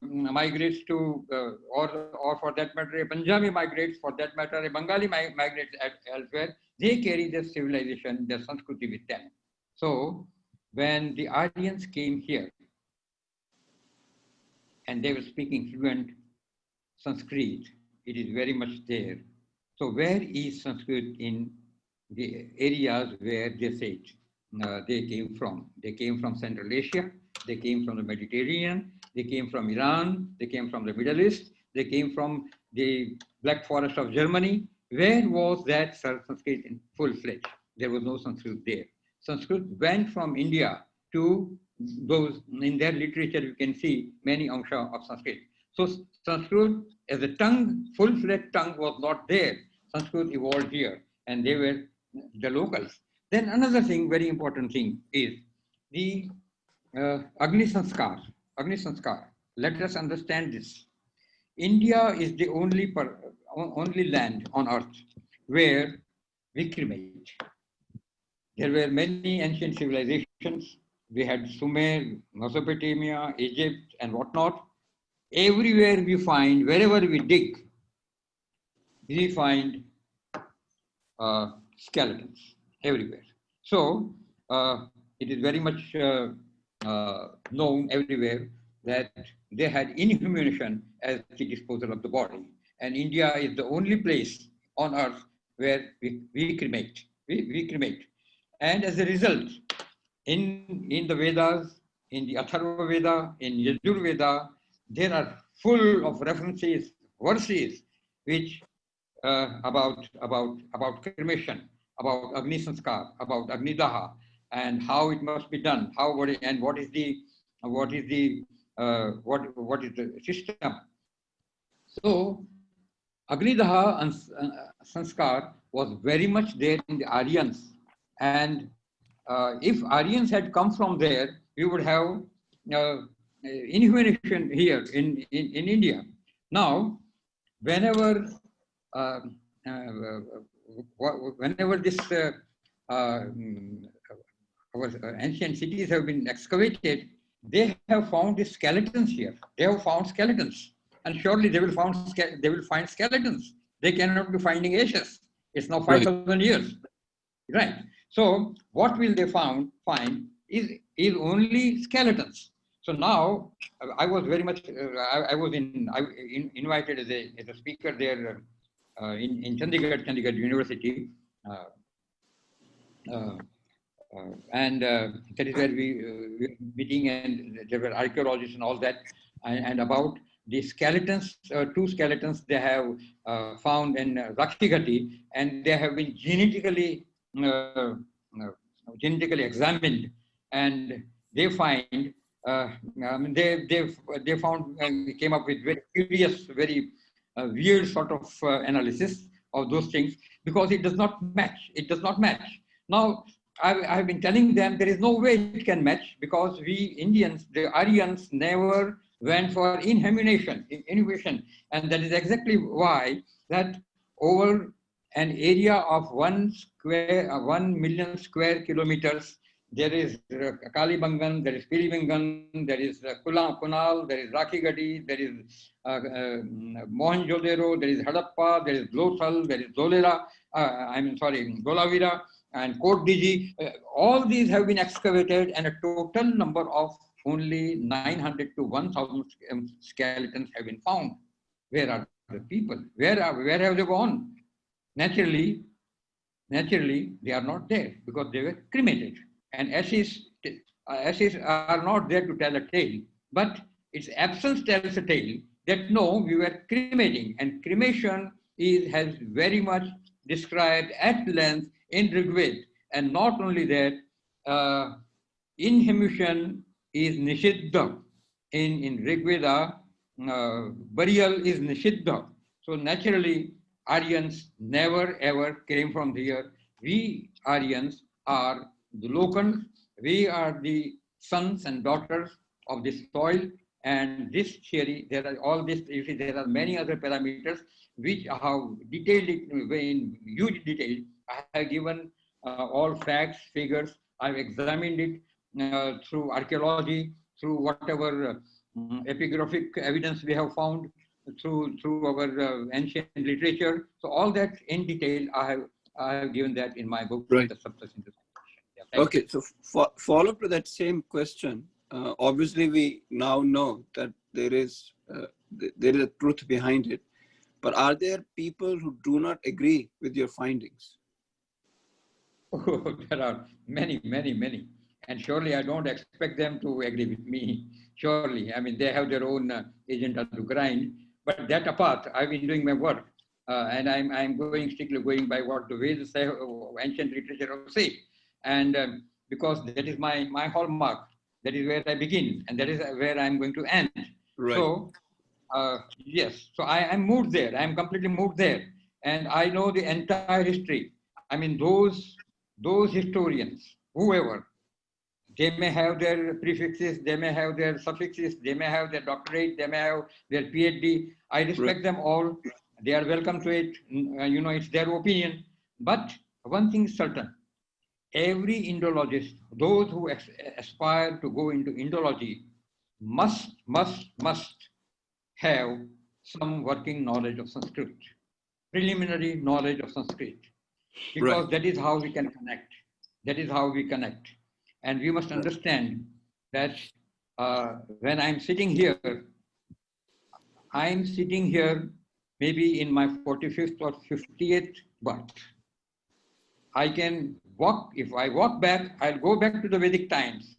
migrates to, or for that matter, a Punjabi migrates, for that matter, a Bengali migrates elsewhere, they carry their civilization, their Sanskriti with them. So when the Aryans came here, and they were speaking fluent Sanskrit, it is very much there. So where is Sanskrit in the areas where they said they came from? They came from Central Asia, they came from the Mediterranean, they came from Iran, they came from the Middle East, they came from the Black Forest of Germany. Where was that Sanskrit in full-fledged? There was no Sanskrit there. Sanskrit went from India to those, in their literature you can see many ansha of Sanskrit. So Sanskrit as a tongue, full-fledged tongue was not there. Sanskrit evolved here and they were the locals. Then another thing, very important thing is the Agni Sanskar. Let us understand this. India is the only land on earth where we cremate. There were many ancient civilizations. We had Sumer, Mesopotamia, Egypt, and whatnot. Everywhere we find, wherever we dig, we find skeletons everywhere. So it is very much known everywhere that they had inhumation as the disposal of the body. And India is the only place on earth where we cremate. We cremate. And as a result, in the Vedas, in the Atharva Veda, in Yajur Veda, there are full of references, verses, which about cremation, about Agni Sanskar, about Agni Daha, and how it must be done, what is the system. So Agni Daha and Sanskar was very much there in the Aryans, and if Aryans had come from there, we would have inhumation here in India. Now, whenever this our ancient cities have been excavated, they have found the skeletons here. They have found skeletons, and surely they will find skeletons. They cannot be finding ashes. It's now 5,000 years, right? So what will they find is only skeletons. So now I was very much I was invited as a speaker there in Chandigarh University, and that is where we were meeting, and there were archaeologists and all that, and about the skeletons, 2 skeletons they have found in Rakshigati, and they have been genetically examined, and they find they found and came up with very curious, very weird sort of analysis of those things, because it does not match. It does not match. Now, I've been telling them there is no way it can match, because we Indians, the Aryans, never went for inhumation, and that is exactly why that over an area of 1 million square kilometers, there is Kalibangan, there is Pilibangan, there is Kunal, there is Rakhigati, there is Mohenjo-daro, there is Hadappa, there is Lothal, there is Dolavira, and Kotdiji. All these have been excavated, and a total number of only 900 to 1,000 skeletons have been found. Where are the people? Where have they gone? Naturally, they are not there, because they were cremated. And ashes are not there to tell a tale, but its absence tells a tale that no, we were cremating, and cremation has very much described at length in Rigved. And not only that, inhumation is nishiddha. In Rigveda, burial is nishiddha. So naturally, Aryans never ever came from here. We Aryans are the locals. We are the sons and daughters of this soil, and this theory, there are all this, you see, there are many other parameters which I have detailed it in huge detail. I have given all facts, figures. I've examined it through archaeology, through whatever epigraphic evidence we have found, through our ancient literature. So all that in detail, I have given that in my book, Right. The Saptasindhu. Okay, so follow up to that same question. Obviously, we now know that there is a truth behind it, but are there people who do not agree with your findings? Oh, there are many. And surely I don't expect them to agree with me. Surely, I mean, they have their own agenda to grind. But that apart, I've been doing my work, and I'm strictly going by what the Vedas say, ancient literature say. And because that is my hallmark, that is where I begin, and that is where I'm going to end. Right. So, yes, so I'm moved there. I'm completely moved there. And I know the entire history. I mean, those historians, whoever, they may have their prefixes, they may have their suffixes, they may have their doctorate, they may have their PhD. I respect them all. They are welcome to it. You know, it's their opinion. But one thing is certain. Every Indologist, those who aspire to go into Indology, must have some working knowledge of Sanskrit, preliminary knowledge of Sanskrit, because that is how we can connect. That is how we connect. And we must understand that when I'm sitting here, I'm sitting here maybe in my 45th or 50th birth. I can walk, if I walk back, I'll go back to the Vedic times.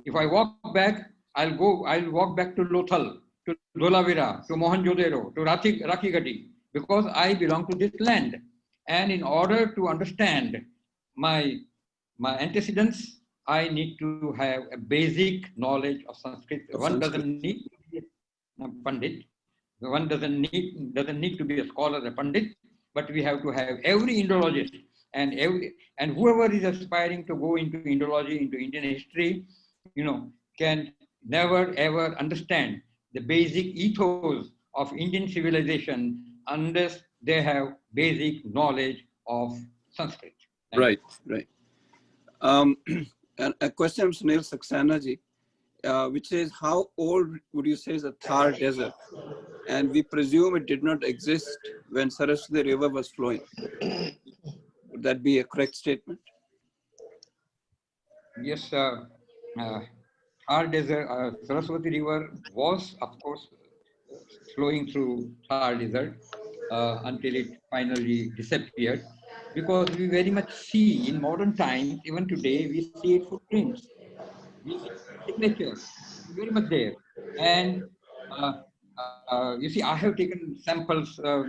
If I walk back, I'll walk back to Lothal, to Dholavira, to Mohenjo-daro, to Rakhigati, because I belong to this land. And in order to understand my antecedents, I need to have a basic knowledge of Sanskrit. One doesn't need to be a Pandit. One doesn't need to be a scholar, a Pandit, but we have to have every Indologist and whoever is aspiring to go into Indology, into Indian history, can never ever understand the basic ethos of Indian civilization unless they have basic knowledge of Sanskrit. Right. And a question from Sunil Saxena ji, which says, how old would you say is the Thar Desert? And we presume it did not exist when Saraswati River was flowing. Would that be a correct statement? Yes, Thar Desert, Saraswati River was, of course, flowing through Thar Desert until it finally disappeared. Because we very much see in modern times, even today, we see its footprints, we see signatures, very much there. And you see, I have taken samples of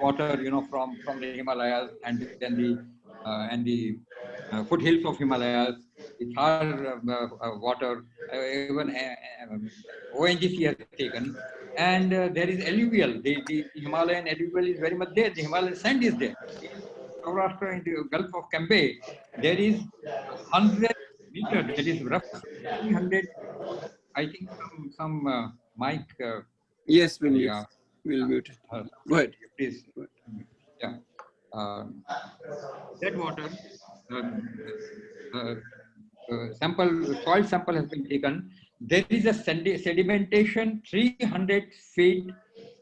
water, from the Himalayas and then the foothills of Himalayas. The Thar water, even ONGC has taken, and there is alluvial. The Himalayan alluvial is very much there. The Himalayan sand is there. In Saurashtra, in the Gulf of Cambay, there is 100 meters. That is roughly 300. I think some mic. Yes, we'll Yeah. We'll mute it. Go ahead. Please. Yeah. That water, soil sample has been taken. There is a sedimentation, 300 feet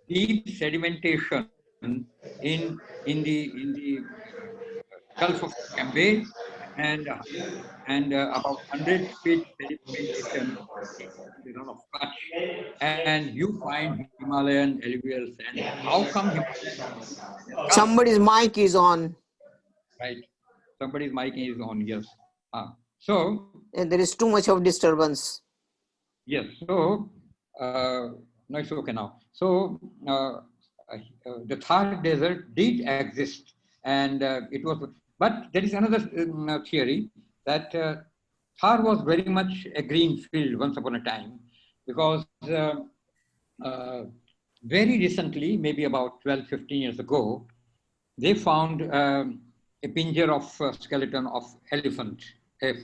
deep sedimentation in the Gulf of Cambay, and about 100 feet sedimentation in the run of Kutch, and you find Himalayan alluvial sand. How come Himalayan? Somebody's mic is on. Right. Somebody's mic is on, yes. So, And there is too much of disturbance. yes, so, no, it's okay now. So, the Thar Desert did exist, and it was, but there is another theory that Thar was very much a green field once upon a time, because very recently, maybe about 12, 15 years ago, they found a pincher of skeleton of elephant, a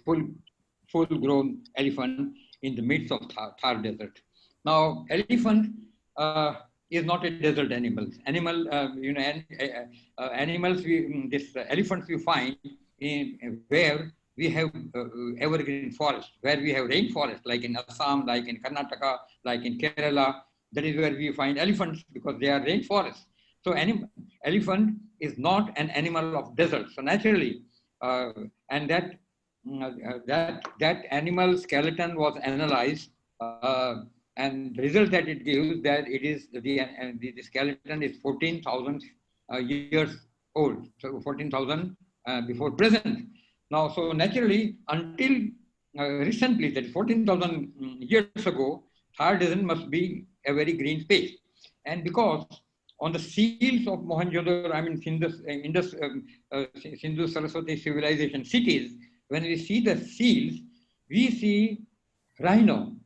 full-grown elephant in the midst of Thar Desert. Now, elephant is not a desert animal. Animals, elephants we find in where we have evergreen forest, where we have rainforest, like in Assam, like in Karnataka, like in Kerala. That is where we find elephants because they are rainforests. So elephant is not an animal of desert. So naturally, and that animal skeleton was analyzed, and the result that it gives that it is the skeleton is 14,000 years old. So 14,000 before present. Now, so naturally, until recently, that is 14,000 years ago, Thar Desert must be a very green space, and because on the seals of Mohenjo-daro, I mean Sindhu Saraswati civilization cities, when we see the seals, we see rhino,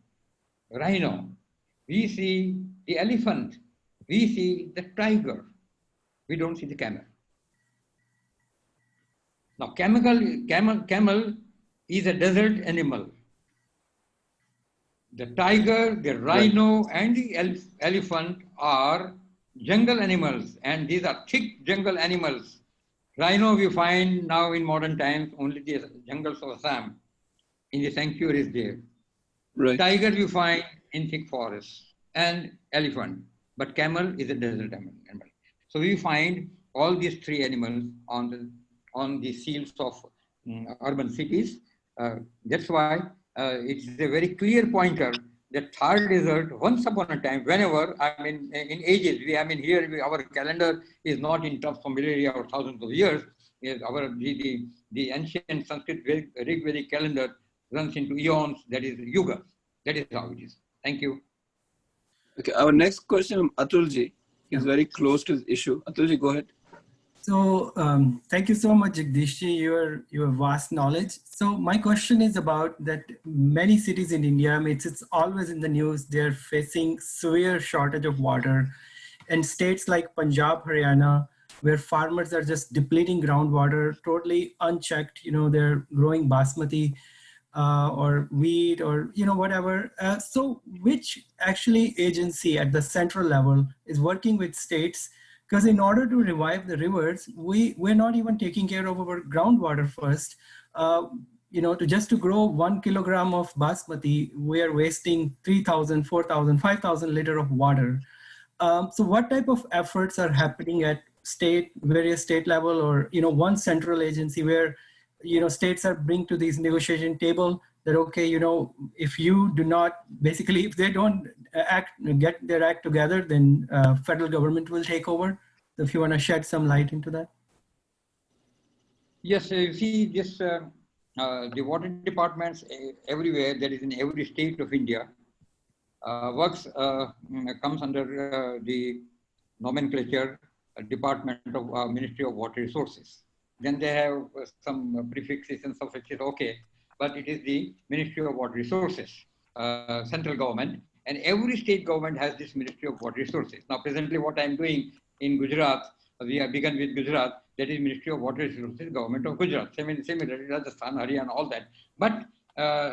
we see the elephant, we see the tiger, we don't see the camel. Now, camel is a desert animal. The tiger, the rhino, and the elephant are jungle animals, and these are thick jungle animals. Rhino we find now in modern times only the jungles of Assam, in the sanctuaries there. Right. Tiger you find in thick forests, and elephant, but camel is a desert animal. So we find all these three animals on the seals of urban cities. That's why it's a very clear pointer the Thar Desert, once upon a time, whenever, I mean, in ages, our calendar is not in terms of millennia or thousands of years. Yes, the ancient Sanskrit Rig Vedic calendar runs into eons, that is yuga. That is how it is. Thank you. Okay, our next question, Atulji, is Yeah. very close to the issue. Atulji, go ahead. So thank you so much, Jagdishji, your vast knowledge. So my question is about that many cities in India, I mean, it's always in the news, they're facing severe shortage of water. And states like Punjab, Haryana, where farmers are just depleting groundwater, totally unchecked, they're growing basmati or wheat or, whatever. So which actually agency at the central level is working with states? Because in order to revive the rivers, we're not even taking care of our groundwater first. To grow 1 kilogram of basmati, we are wasting 3,000, 4,000, 5,000 liter of water. So what type of efforts are happening at various state level or, one central agency where, states are bring to these negotiation table that, okay, if you do not, basically, if they don't get their act together, then federal government will take over. So if you want to shed some light into that. Yes, you see this, the water departments everywhere, that is in every state of India, comes under the nomenclature Department of Ministry of Water Resources. Then they have some prefixes and suffixes, okay, but it is the Ministry of Water Resources, central government, and every state government has this Ministry of Water Resources. Now, presently what I'm doing in Gujarat, we have begun with Gujarat, that is Ministry of Water Resources, Government of Gujarat, similarly Rajasthan, Haryana, all that. But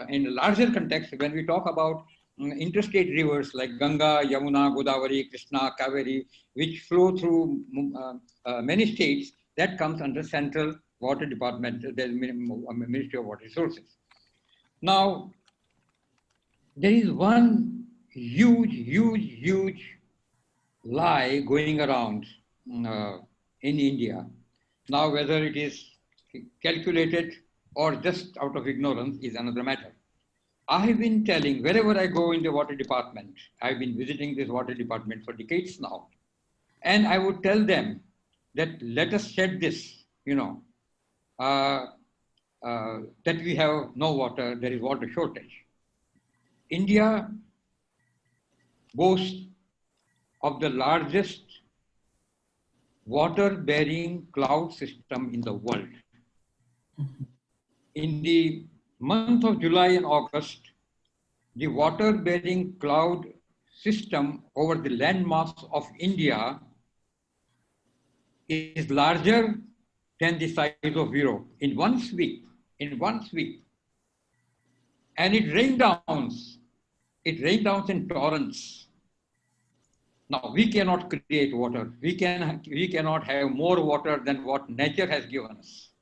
in a larger context, when we talk about interstate rivers like Ganga, Yamuna, Godavari, Krishna, Kaveri, which flow through many states, that comes under Central Water Department, the Ministry of Water Resources. Now, there is one huge lie going around in India. Now, whether it is calculated or just out of ignorance is another matter. I have been telling, wherever I go in the water department, I've been visiting this water department for decades now, and I would tell them that let us shed this, that we have no water, there is water shortage. India boasts of the largest water-bearing cloud system in the world. In the month of July and August, the water-bearing cloud system over the landmass of India is larger than the size of Europe in one sweep. And it rained down in torrents. Now, we cannot create water. We cannot have more water than what nature has given us.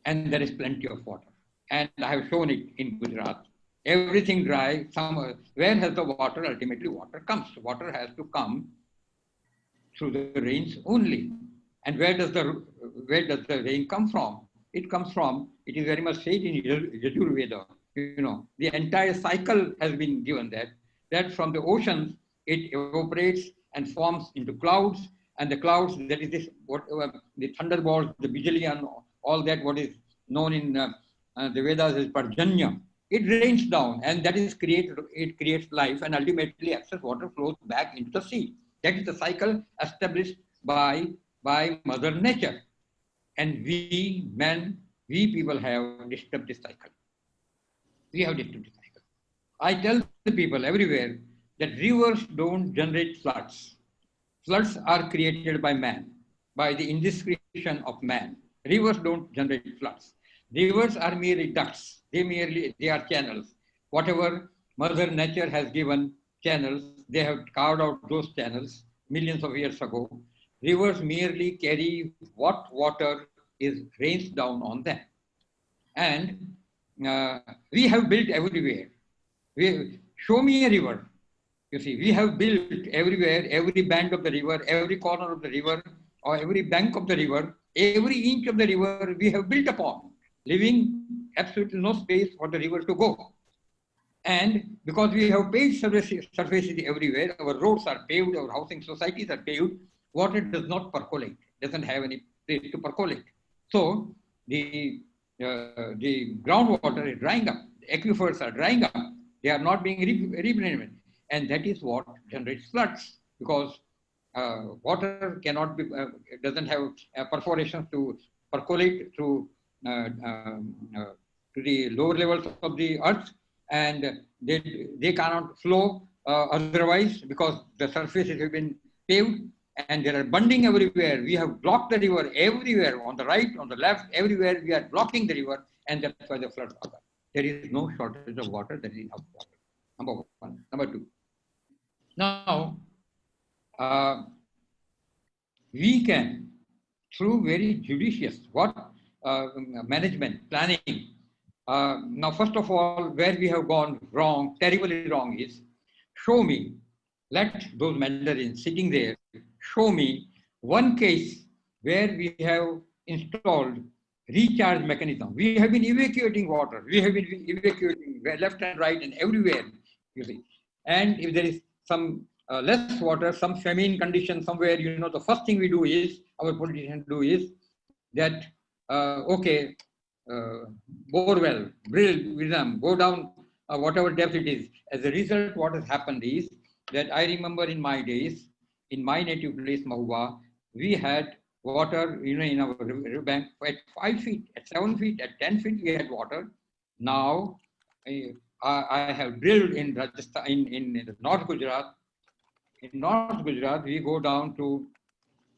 And there is plenty of water. And I have shown it in Gujarat. Everything dry, where has the water? Ultimately, water comes. Water has to come through the rains only. And where does the rain come from? It is very much said in Yajurveda. The entire cycle has been given that from the oceans, it evaporates and forms into clouds, and the clouds, that is this, the thunderbolts, the bijli, and all that, what is known in the Vedas as Parjanya. It rains down, and that is it creates life, and ultimately excess water flows back into the sea. That is the cycle established by Mother Nature. And we people have disturbed this cycle. We have disturbed this cycle. I tell the people everywhere that rivers don't generate floods. Floods are created by man, by the indiscretion of man. Rivers don't generate floods. Rivers are merely ducts. They are channels. Whatever Mother Nature has given channels, they have carved out those channels millions of years ago. Rivers merely carry what water rains down on them. And we have built everywhere. Show me a river. You see, we have built everywhere, every bank of the river, every corner of the river, or every bank of the river, every inch of the river we have built upon, leaving absolutely no space for the river to go. And because we have paved surfaces everywhere, our roads are paved, our housing societies are paved, water does not percolate, doesn't have any place to percolate. So the groundwater is drying up, the aquifers are drying up, they are not being replenished. And that is what generates floods, because water cannot be, doesn't have perforations to percolate to the lower levels of the earth, and they cannot flow otherwise, because the surfaces have been paved and there are bunding everywhere. We have blocked the river everywhere, on the right, on the left, everywhere we are blocking the river, and that's why the floods occur. There is no shortage of water, there is enough water. Number one. Number two. Now, we can, through very judicious management, planning. Now, first of all, where we have gone wrong, terribly wrong, is show me, let those mandarins sitting there show me one case where we have installed recharge mechanism. We have been evacuating water. We have been evacuating left and right and everywhere, you see. And if there is some less water, some famine condition somewhere, you know, the first thing we do is, our politicians do is that, okay, bore well, drill with them, go down whatever depth it is. As a result, what has happened is that I remember in my days, in my native place, Mahuba, we had water, you know, in our river bank at 5 feet, at 7 feet, at 10 feet, we had water. Now, I have drilled in Rajasthan, in North Gujarat. In North Gujarat, we go down to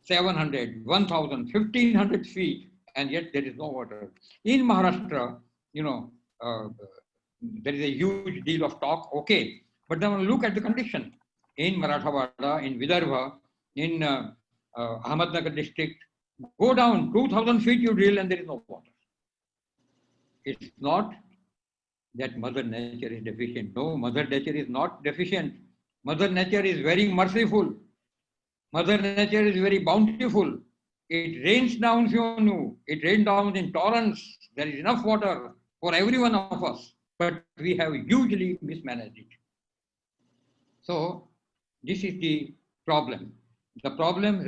700, 1,000, 1,500 feet, and yet there is no water. In Maharashtra, you know, there is a huge deal of talk, okay, but then look at the condition. In Marathwada, in Vidarbha, in Ahmednagar district, go down 2,000 feet you drill and there is no water. It's not that Mother Nature is deficient. No, Mother Nature is not deficient. Mother Nature is very merciful. Mother Nature is very bountiful. It rains down, it rains down in torrents. There is enough water for every one of us, but we have hugely mismanaged it. So this is the problem. The problem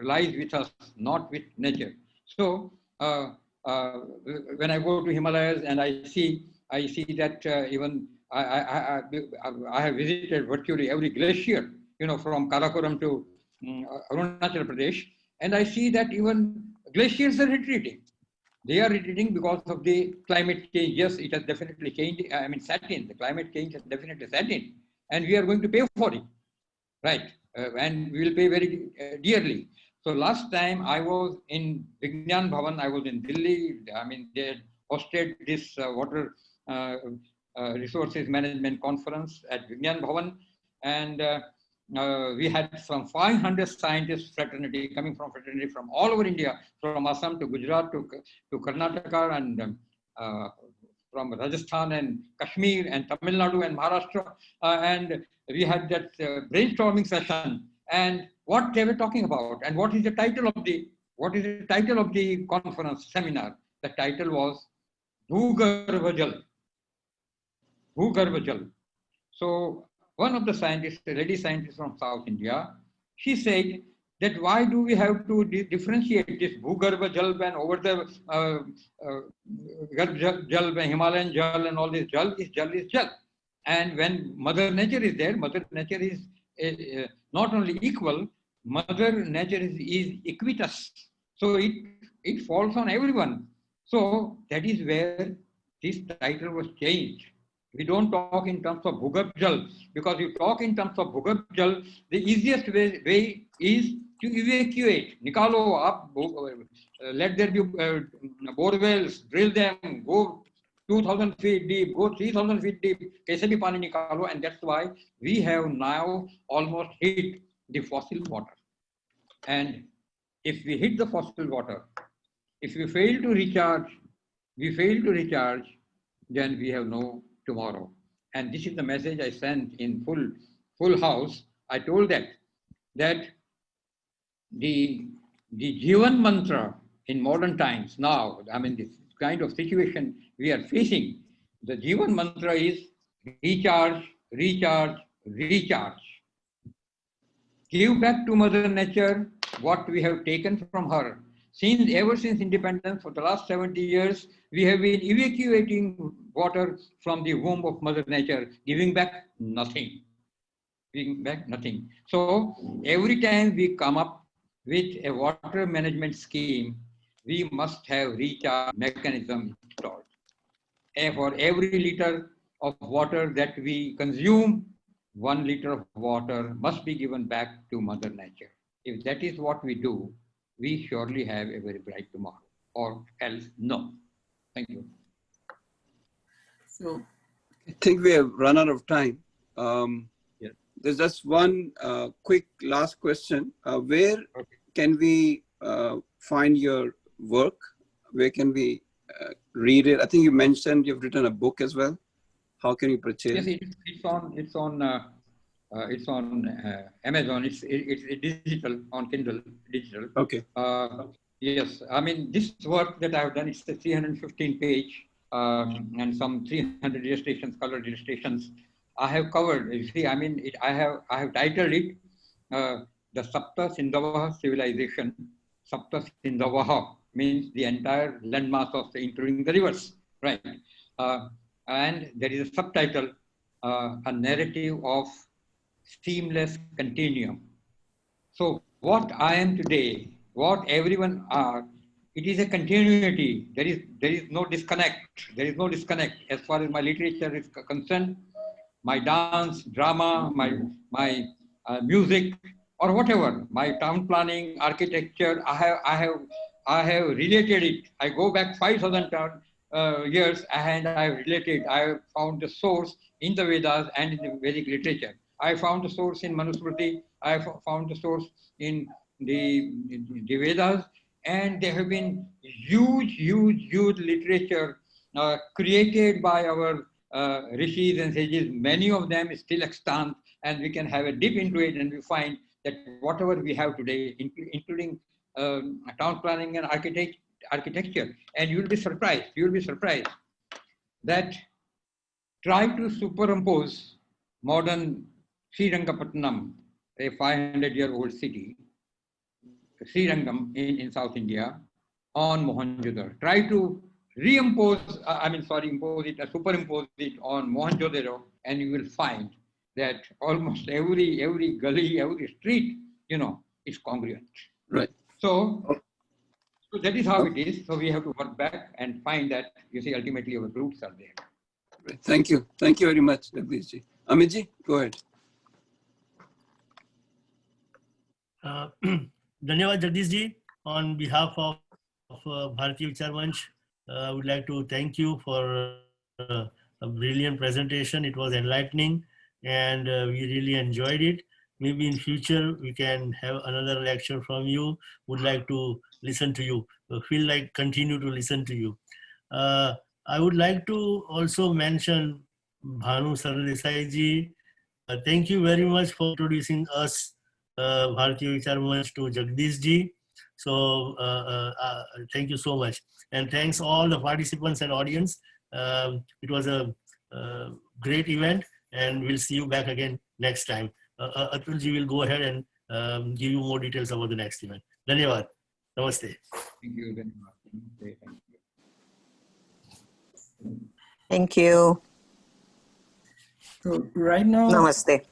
lies with us, not with nature. So when I go to Himalayas and I see that even I have visited virtually every glacier, you know, from Karakoram to Arunachal Pradesh, and I see that even glaciers are retreating. They are retreating because of the climate change. Yes, it has definitely changed. I mean, set in. The climate change has definitely set in, and we are going to pay for it, right? And we will pay very dearly. So last time I was in Vigyan Bhavan, I was in Delhi. I mean, they hosted this water resources management conference at Vigyan Bhavan, and we had some 500 scientists fraternity coming from fraternity from all over India, from Assam to Gujarat to Karnataka, and from Rajasthan and Kashmir and Tamil Nadu and Maharashtra, and we had that brainstorming session. And what they were talking about, and what is the title of the conference seminar? The title was Bhugarbha Jal. Bhugarbha Jal. So one of the scientists, a lady scientist from South India, she said that why do we have to differentiate this Bhugarbha Jal and over the Garbh Jal, Himalayan Jal and all this Jal is Jal. And when Mother Nature is there, Mother Nature is not only equal, Mother Nature is equitous. So it falls on everyone. So that is where this title was changed. We don't talk in terms of Bhugarbh Jal, because you talk in terms of Bhugarbh Jal, the easiest way is to evacuate. Nikalo up, let there be bore wells, drill them, go 2,000 feet deep, go 3,000 feet deep, kaise bhi pani nikalo, and that's why we have now almost hit the fossil water. And if we hit the fossil water, if we fail to recharge, then we have no tomorrow. And this is the message I sent in full house. I told that the Jivan mantra in modern times now, I mean, this kind of situation we are facing, the Jivan mantra is recharge, recharge, recharge. Give back to Mother Nature what we have taken from her. Ever since independence, for the last 70 years, we have been evacuating water from the womb of Mother Nature, giving back nothing. Giving back nothing. So every time we come up with a water management scheme, we must have recharge mechanism installed. And for every liter of water that we consume, 1 liter of water must be given back to Mother Nature. If that is what we do, we surely have a very bright tomorrow, or else no. Thank you. So, I think we have run out of time. Yes. There's just one quick last question. Where can we find your work? Where can we read it? I think you mentioned you've written a book as well. How can you purchase? Yes, it's on Amazon. It's digital, on Kindle digital. Okay. Yes, I mean, this work that I've done, it's a 315 page and some 300 illustrations, colored illustrations. I have covered. You see, I mean, I have titled it the Sapta Sindhavaha civilization. Sapta Sindhavaha means the entire landmass of including the rivers, right? And there is a subtitle, a narrative of seamless continuum. So what I am today, what everyone are, it is a continuity. There is no disconnect. There is no disconnect as far as my literature is concerned. My dance, drama, my music, or whatever. My town planning, architecture. I have related it. I go back 5,000 years, and I have related. I have found the source in the Vedas and in the Vedic literature. I found the source in Manusmriti. I found the source in the Vedas, and there have been huge literature created by our rishis and sages. Many of them is still extant, and we can have a dip into it, and we find that whatever we have today, including town planning and architecture, and you will be surprised that try to superimpose modern Srirangapatnam, a 500-year-old city, Srirangam in South India, on Mohenjo-daro. Try to superimpose it on Mohenjo-daro, and you will find that almost every gully, every street, is congruent. Right. So that is how it is. So we have to work back and find that, ultimately our roots are there. Right. Thank you. Thank you very much, Jagdishji. Amitji, go ahead. Dhanyavad Jagdishji. On behalf of Bharatiya Vichar Manch, I would like to thank you for a brilliant presentation. It was enlightening, and we really enjoyed it. Maybe in future we can have another lecture from you. Would like to listen to you. Feel like continue to listen to you. I would like to also mention Bhanu Saradesai ji. Thank you very much for introducing us, Bharatiya Vichar Manch, to Jagdish ji. So thank you so much. And thanks all the participants and audience. It was a great event, and we'll see you back again next time. Atul ji will go ahead and give you more details about the next event. Dhanyavad. Namaste. Thank you very much. thank you. So right now, Namaste.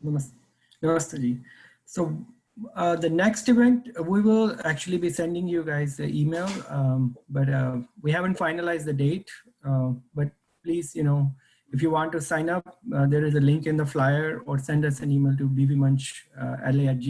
Namaste ji. So the next event, we will actually be sending you guys the email, but we haven't finalized the date. But please, if you want to sign up, there is a link in the flyer, or send us an email to bvmunch@la@gmail.com.